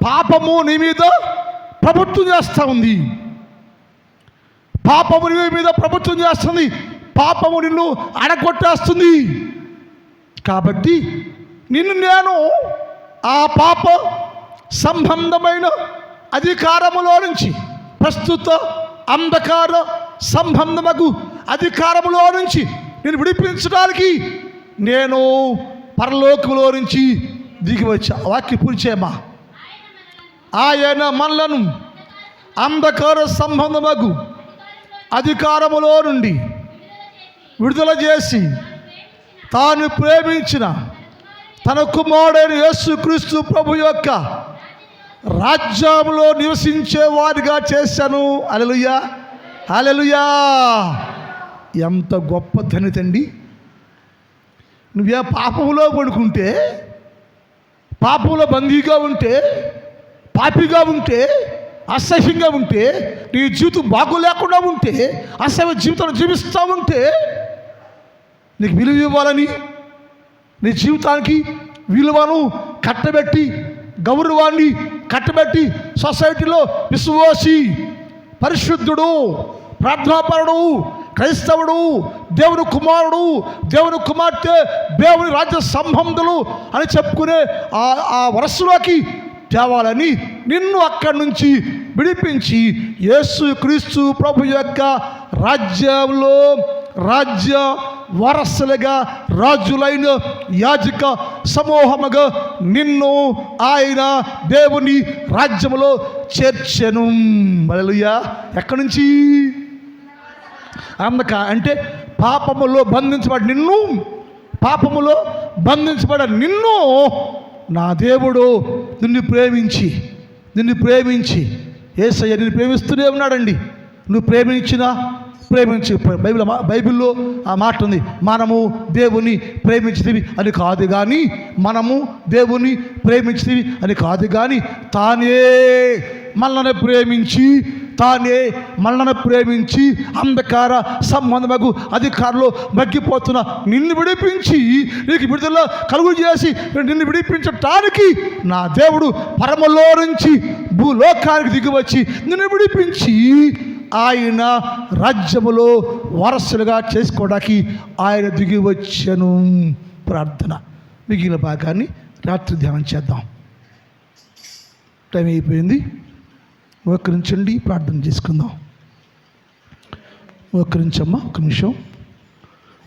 పాపము నీ మీద ప్రభుత్వం చేస్తూ ఉంది. పాపము నీ మీద ప్రభుత్వం చేస్తుంది. పాపము నిన్ను అడగొట్టేస్తుంది. కాబట్టి నేను ఆ పాప సంబంధమైన అధికారములో నుంచి, ప్రస్తుత అంధకార సంబంధము అధికారములో నుంచి నేను విడిపించడానికి నేను పరలోకంలో నుంచి దిగి వచ్చా. వాక్య పూర్చేమా. ఆయన మనలను అంధకార సంబంధము అధికారములో నుండి విడుదల చేసి తాను ప్రేమించిన తన కుమారుడైన యేసుక్రీస్తు ప్రభు యొక్క రాజ్యంలో నివసించే వారిగా చేశాను. హల్లెలూయా, హల్లెలూయా. ఎంత గొప్ప ధన్యతండి. నువ్వే పాపంలో పడుకుంటే, పాపంలో బందీగా ఉంటే, పాపిగా ఉంటే, అసహ్యంగా ఉంటే, నీ జీవితం బాగోలేకుండా ఉంటే, అసహ్య జీవితాన్ని జీవిస్తూ ఉంటే, నీకు విలువ ఇవ్వాలని, నీ జీవితానికి విలువను కట్టబెట్టి, గౌరవాన్ని కట్టబెట్టి, సొసైటీలో విశ్వాసి, పరిశుద్ధుడు, ప్రార్థనాపరుడు, క్రైస్తవుడు, దేవుని కుమారుడు, దేవుని కుమార్తె, దేవుని రాజ్య సంబంధులు అని చెప్పుకునే ఆ వరసలోకి తేవాలని నిన్ను అక్కడి నుంచి విడిపించి యేసుక్రీస్తు ప్రభు యొక్క రాజ్యంలో రాజ్య వారసులుగా, రాజులైన యాజక సమూహముగా నిన్ను ఆయన దేవుని రాజ్యములో చేర్చెను. హల్లెలూయా. ఎక్కడి నుంచి? అంటే పాపములో బంధించబడ నిన్ను నా దేవుడు నిన్ను ప్రేమించి యేసయ్య నిన్ను ప్రేమిస్తూనే ఉన్నాడండి. నువ్వు ప్రేమించి బైబిల్లో ఆ మాట ఉంది, మనము దేవుని ప్రేమించితివి అని కాదు కానీ, మనము దేవుని ప్రేమించితివి అని కాదు కానీ, తానే మనల్ని ప్రేమించి అంధకార సంబంధము అధికారంలో మగ్గిపోతున్న నిన్ను విడిపించి, నీకు విడుదల కలుగు చేసి నిన్ను విడిపించటానికి నా దేవుడు పరమలో నుంచి భూలోకానికి దిగివచ్చి నిన్ను విడిపించి ఆయన రాజ్యములో వారసులుగా చేసుకోవడానికి ఆయన దిగి వచ్చెను. ప్రార్థన. మిగిలిన భాగాన్ని రాత్రి ధ్యానం చేద్దాం. టైం అయిపోయింది. మోకరించండి, ప్రార్థన చేసుకుందాం. మోకరించమ్మా, ఒక నిమిషం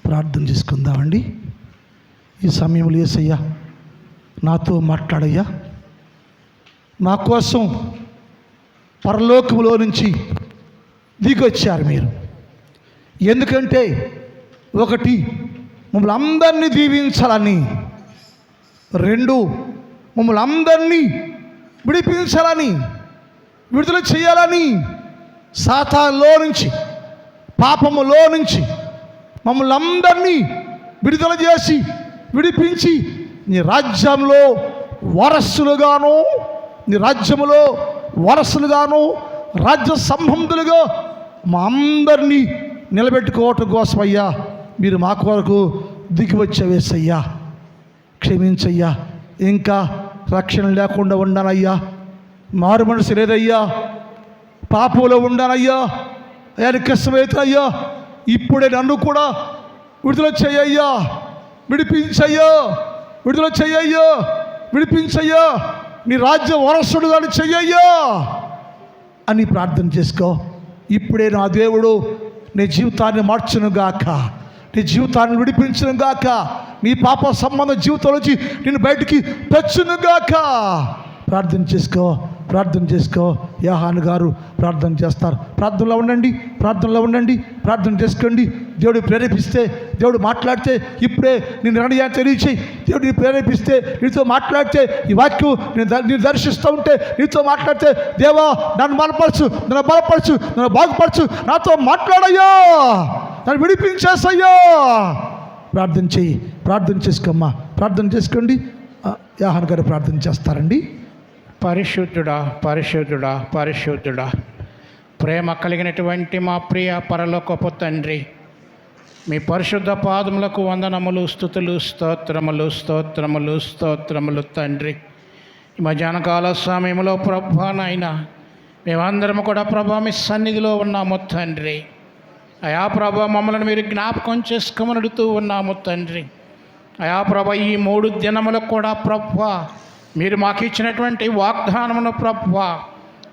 ప్రార్థన చేసుకుందామండి. ఈ సమయంలో యేసయ్యా నాతో మాట్లాడయ్యా. నా కోసం పరలోకములో నుంచి దిగొచ్చారు మీరు. ఎందుకంటే ఒకటి, మమ్మల్ని అందరినీ దీవించాలని, రెండు, మమ్మల్ని అందరినీ విడిపించాలని, విడుదల చేయాలని, సాతానులో నుంచి, పాపములో నుంచి మమ్మల్ని అందరినీ విడుదల చేసి విడిపించి నీ రాజ్యంలో వారసులుగాను, నీ రాజ్యములో వారసులుగాను, రాజ్య సంబంధులుగా మా అందరినీ నిలబెట్టుకోవటం కోసమయ్యా మీరు మా కొరకు దిగి వచ్చేవేసయ్యా. క్షమించయ్యా. ఇంకా రక్షణ లేకుండా ఉండానయ్యా, మారు మనసు లేదయ్యా, పాపంలో ఉండానయ్యా, ఆయనకి కష్టమవుతాయ్యా. ఇప్పుడే నన్ను కూడా విడుదల చేయయ్యా, విడిపించయ్యా, విడుదల చేయయ్యా, విడిపించయ్యా, నీ రాజ్య వారసుడు అని చెయ్యయ్యా అని ప్రార్థన చేసుకో. ఇప్పుడే నా దేవుడు నీ జీవితాన్ని మార్చునుగాక, నీ జీవితాన్ని విడిపించునుగాక, నీ పాప సంబంధ జీవితం నుంచి నేను బయటికి తెచ్చునుగాక. ప్రార్థన చేసుకో, ప్రార్థన చేసుకో. యోహాను గారు ప్రార్థన చేస్తారు. ప్రార్థనలో ఉండండి, ప్రార్థన చేసుకోండి. దేవుడు ప్రేరేపిస్తే, దేవుడు మాట్లాడితే ఇప్పుడే నీ నిర్ణయాన్ని తెలియచి, దేవుడిని ప్రేరేపిస్తే, నీతో మాట్లాడితే, ఈ వాక్యం నేను దర్శిస్తూ ఉంటే నీతో మాట్లాడితే, దేవా నన్ను బలపరచు, నన్ను బాగుపరచు, నాతో మాట్లాడయ్యా, నన్ను విడిపించేసయ్యా. ప్రార్థన చేసుకోమ్మా, ప్రార్థన చేసుకోండి. యోహాను గారు ప్రార్థన చేస్తారండి. పరిశుద్ధుడా, పరిశుద్ధుడా, పరిశుద్ధుడా, ప్రేమ కలిగినటువంటి మా ప్రియ పరలోకపు తండ్రి, మీ పరిశుద్ధ పాదములకు వందనములు, స్తుతులు, స్తోత్రములు, స్తోత్రములు, స్తోత్రములు తండ్రి. ఈ మధ్యాహ్నకాల సమయంలో ప్రభా నాయన మేమందరము కూడా ప్రభా మీ సన్నిధిలో ఉన్నాము తండ్రి. అయా ప్రభా మమ్మల్ని మీరు జ్ఞాపకం చేసుకోమని అడుగుతూ ఉన్నాము తండ్రి. అయా ప్రభా ఈ 3 దినములకు కూడా ప్రభా మీరు మాకు ఇచ్చినటువంటి వాగ్దానమును ప్రభా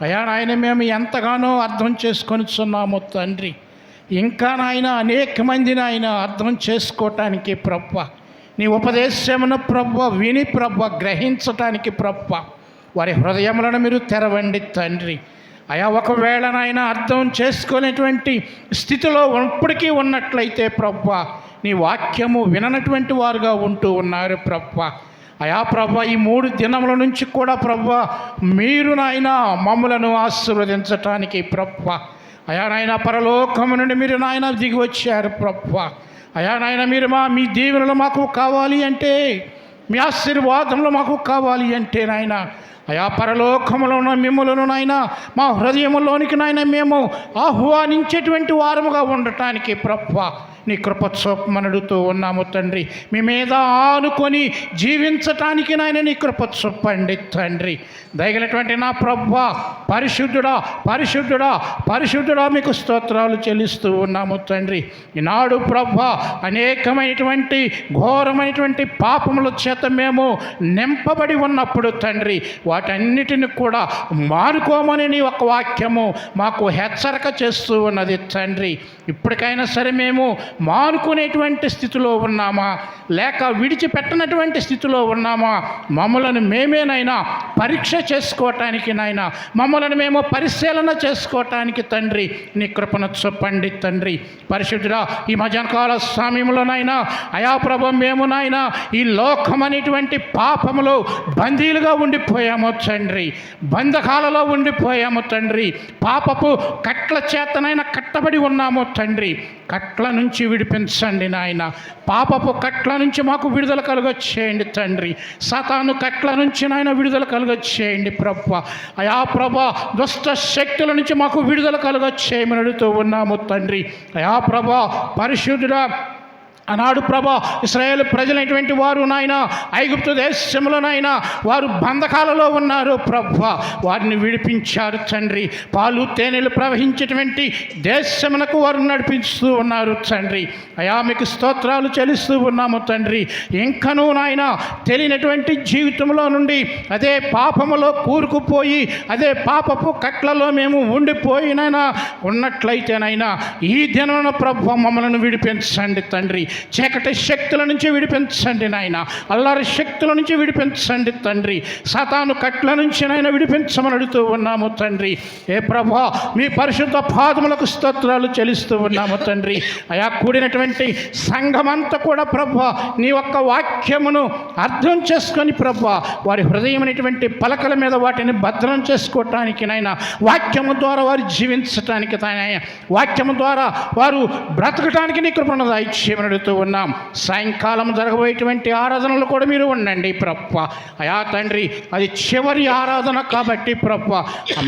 అయా నాయన మేము ఎంతగానో అర్థం చేసుకొనిచున్నాము తండ్రి. ఇంకా నాయన అనేక మంది నాయన అర్థం చేసుకోవటానికి ప్రభా నీ ఉపదేశమును ప్రభా విని ప్రభా గ్రహించటానికి ప్రభా వారి హృదయములను మీరు తెరవండి తండ్రి. అయా ఒకవేళ నాయన అర్థం చేసుకునేటువంటి స్థితిలో ఇప్పటికీ ఉన్నట్లయితే ప్రభా నీ వాక్యము విననటువంటి వారుగా ఉంటూ ఉన్నారు ప్రభా. అయా ప్రభా ఈ 3 దినముల నుంచి కూడా ప్రభా మీరు నాయన మమ్ములను ఆశీర్వదించటానికి ప్రభా అయా నాయన పరలోకము నుండి మీరు నాయన దిగి వచ్చారు ప్రభా. అయా నాయన మీరు మీ దీవెనలు మాకు కావాలి అంటే, మీ ఆశీర్వాదములు మాకు కావాలి అంటే నాయన అయా పరలోకములో ఉన్న మిమ్ములను నాయన మా హృదయములోనికి నాయన మేము ఆహ్వానించేటువంటి వారముగా ఉండటానికి ప్రభా నీ కృప చూపమని అడుగుతూ ఉన్నాము తండ్రి. మీ మీద ఆనుకొని జీవించటానికి నాయన నీ కృప చూపండి తండ్రి. దయగలటువంటి నా ప్రభువా, పరిశుద్ధుడా, పరిశుద్ధుడా, పరిశుద్ధుడా మీకు స్తోత్రాలు చెల్లిస్తూ ఉన్నాము తండ్రి. ఈనాడు ప్రభువా అనేకమైనటువంటి ఘోరమైనటువంటి పాపముల చేత మేము నింపబడి ఉన్నప్పుడు తండ్రి వాటన్నిటిని కూడా మానుకోమని నీ ఒక వాక్యము మాకు హెచ్చరిక చేస్తూ ఉన్నది తండ్రి. ఇప్పటికైనా సరే మేము మానుకునేటువంటి స్థితిలో ఉన్నామా లేక విడిచిపెట్టనటువంటి స్థితిలో ఉన్నామా? మమ్మలను మేమేనైనా పరీక్ష చేసుకోవటానికి నాయన, మమ్మల్ని మేము పరిశీలన చేసుకోవటానికి తండ్రి నీ కృపను చూపండి తండ్రి. పరిశుద్ధుడా ఈ మధ్యాహ్నకాల సమయంలోనైనా అయా ప్రభు మేము నాయన ఈ లోకమనేటువంటి పాపములో బందీలుగా ఉండిపోయాము తండ్రి, బంధకాలలో ఉండిపోయాము తండ్రి, పాపపు కట్ల చేతనైనా కట్టబడి ఉన్నాము తండ్రి. కట్ల నుంచి విడిపించండి నాయన, పాపపు కట్ల నుంచి మాకు విడుదల కలుగచేయండి తండ్రి. సాతాను కట్ల నుంచి నాయన విడుదల కలుగచేయండి ప్రభా. అయా ప్రభా దుష్ట శక్తుల నుంచి మాకు విడుదల కలుగచేయమని అడుగుతూ ఉన్నాము తండ్రి. అయా ప్రభా పరిశుద్ధుడా ఆనాడు ప్రభా ఇశ్రాయేలు ప్రజలైనటువంటి వారు నాయన ఐగుప్తు దేశంలోనైనా వారు బంధకాలలో ఉన్నారు ప్రభా, వారిని విడిపించారు తండ్రి. పాలు తేనెలు ప్రవహించేటువంటి దేశమునకు వారు నడిపిస్తూ ఉన్నారు తండ్రి. అయా మీకు స్తోత్రాలు చెల్లిస్తూ ఉన్నాము తండ్రి. ఇంకనూ నాయన తెలియనటువంటి జీవితంలో నుండి అదే పాపములో కూరుకుపోయి అదే పాపపు కట్లలో మేము ఉండిపోయినైనా ఉన్నట్లయితేనైనా ఈ దినమున ప్రభు మమ్మల్ని విడిపించండి తండ్రి. చీకటి శక్తుల నుంచి విడిపించండి నాయన, అల్లారి శక్తుల నుంచి విడిపించండి తండ్రి. సాతాను కట్ల నుంచి నాయన విడిపించమని అడుగుతూ ఉన్నాము తండ్రి. ఏ ప్రభా మీ పరిశుద్ధ పాదములకు స్తోత్రాలు చెల్లిస్తూ ఉన్నాము తండ్రి. అయా కూడినటువంటి సంఘమంతా కూడా ప్రభా నీ ఒక్క వాక్యమును అర్థం చేసుకొని ప్రభా వారి హృదయమైనటువంటి పలకల మీద వాటిని భద్రం చేసుకోవటానికి నాయన, వాక్యము ద్వారా వారు జీవించటానికి నాయన, వాక్యము ద్వారా వారు బ్రతకటానికి నీ కృపను దయచేయమని ఉన్నాం. సాయంకాలం జరగబోయేటువంటి ఆరాధనలు కూడా మీరు ఉండండి ప్రభా. అయా తండ్రి అది చివరి ఆరాధన కాబట్టి ప్రభా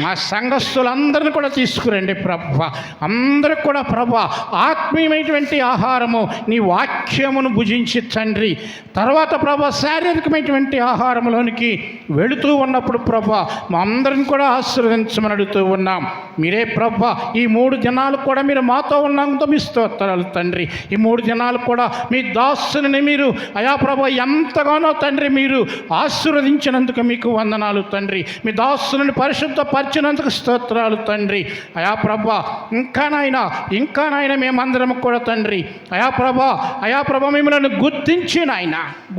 మా సంఘస్థులందరినీ కూడా తీసుకురండి ప్రభా. అందరికి కూడా ప్రభా ఆత్మీయమైనటువంటి ఆహారము నీ వాక్యమును భుజించి తండ్రి తర్వాత ప్రభా శారీరకమైనటువంటి ఆహారంలోనికి వెళుతూ ఉన్నప్పుడు ప్రభా మా అందరిని కూడా ఆశీర్వదించమని అడుగుతూ ఉన్నాం. మీరే ప్రభా ఈ 3 దినాలు కూడా మీరు మాతో ఉన్నందుకు మీ స్తోత్రాలు తండ్రి. ఈ 3 దినాలు కూడా మీ దాసుని మీరు అయా ప్రభా ఎంతగానో తండ్రి మీరు ఆశీర్వదించినందుకు మీకు వందనాలు తండ్రి. మీ దాసుని పరిశుద్ధపరిచినందుకు స్తోత్రాలు తండ్రి. అయా ప్రభా ఇంకా నాయన మేమందరం కూడా తండ్రి అయా ప్రభా మిమ్మల్ని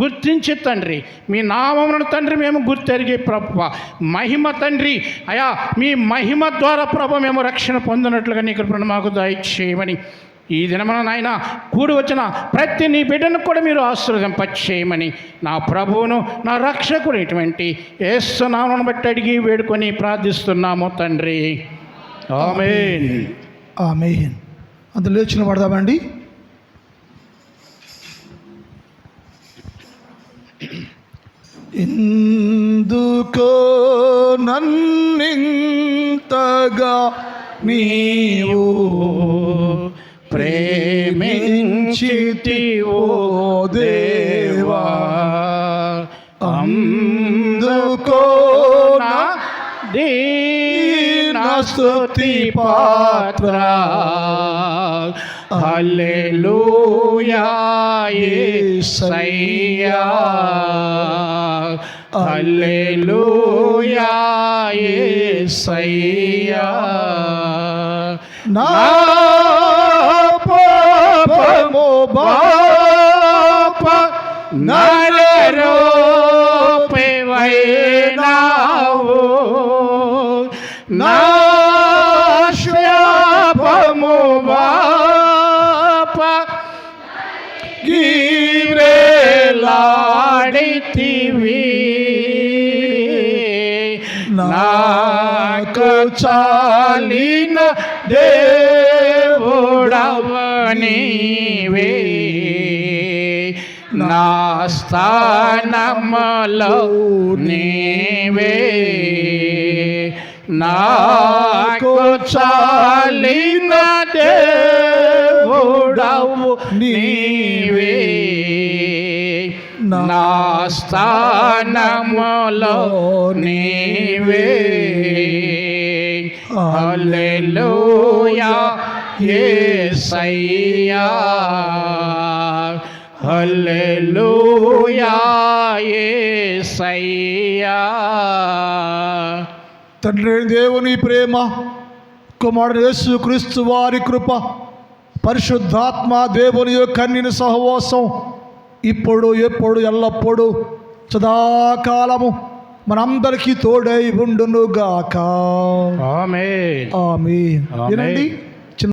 గుర్తించి తండ్రి మీ నామమును తండ్రి మేము గుర్తెరిగి ప్రభా మహిమ తండ్రి అయా మీ మహిమ ద్వారా ప్రభా మేము రక్షణ పొందినట్లుగా నీ కృపను మాకు దయచేయమని ఈ దినమున నాయన కూడి వచ్చిన ప్రతి నీ బిడ్డను కూడా మీరు ఆశీర్వదింపచేయమని నా ప్రభువును నా రక్షకుడు ఇటువంటి యేసు నామమును బట్టి అడిగి వేడుకొని ప్రార్థిస్తున్నాము తండ్రి. ఆమేన్. ఆమేన్. అంత లేచిన పడదామండి. ఎందుకో నన్నింతగా నీవు ప్రేమించితివో దేవా, అందుకో నా దీన స్తుతి పాత్ర. హల్లెలూయా యేసయ్యా, హల్లెలూయా యేసయ్యా. నా పాపము పాప నరరూపివైనావు, నా శాపము పాప గివ్రేలాడితివి. నాకు చాలిన దేవుడవనివే, నా స్థానములో నీవే. నాకు చాలిన దేవుడవు నీవే, నా స్థానములో నీవే. హల్లెలూయా యేసయ్యా, హల్లెలూయా యేసయ్యా. తండ్రి దేవుని ప్రేమ, కుమారుడు యేసుక్రీస్తు వారి కృప, పరిశుద్ధాత్మ దేవుని యొక్క కన్యని సహవాసం ఇప్పుడు ఎప్పుడు ఎల్లప్పుడూ సదాకాలము మనందరికీ తోడై ఉండునుగాక. ఆమేన్. ఆమేన్. ఆమేన్. వినండి.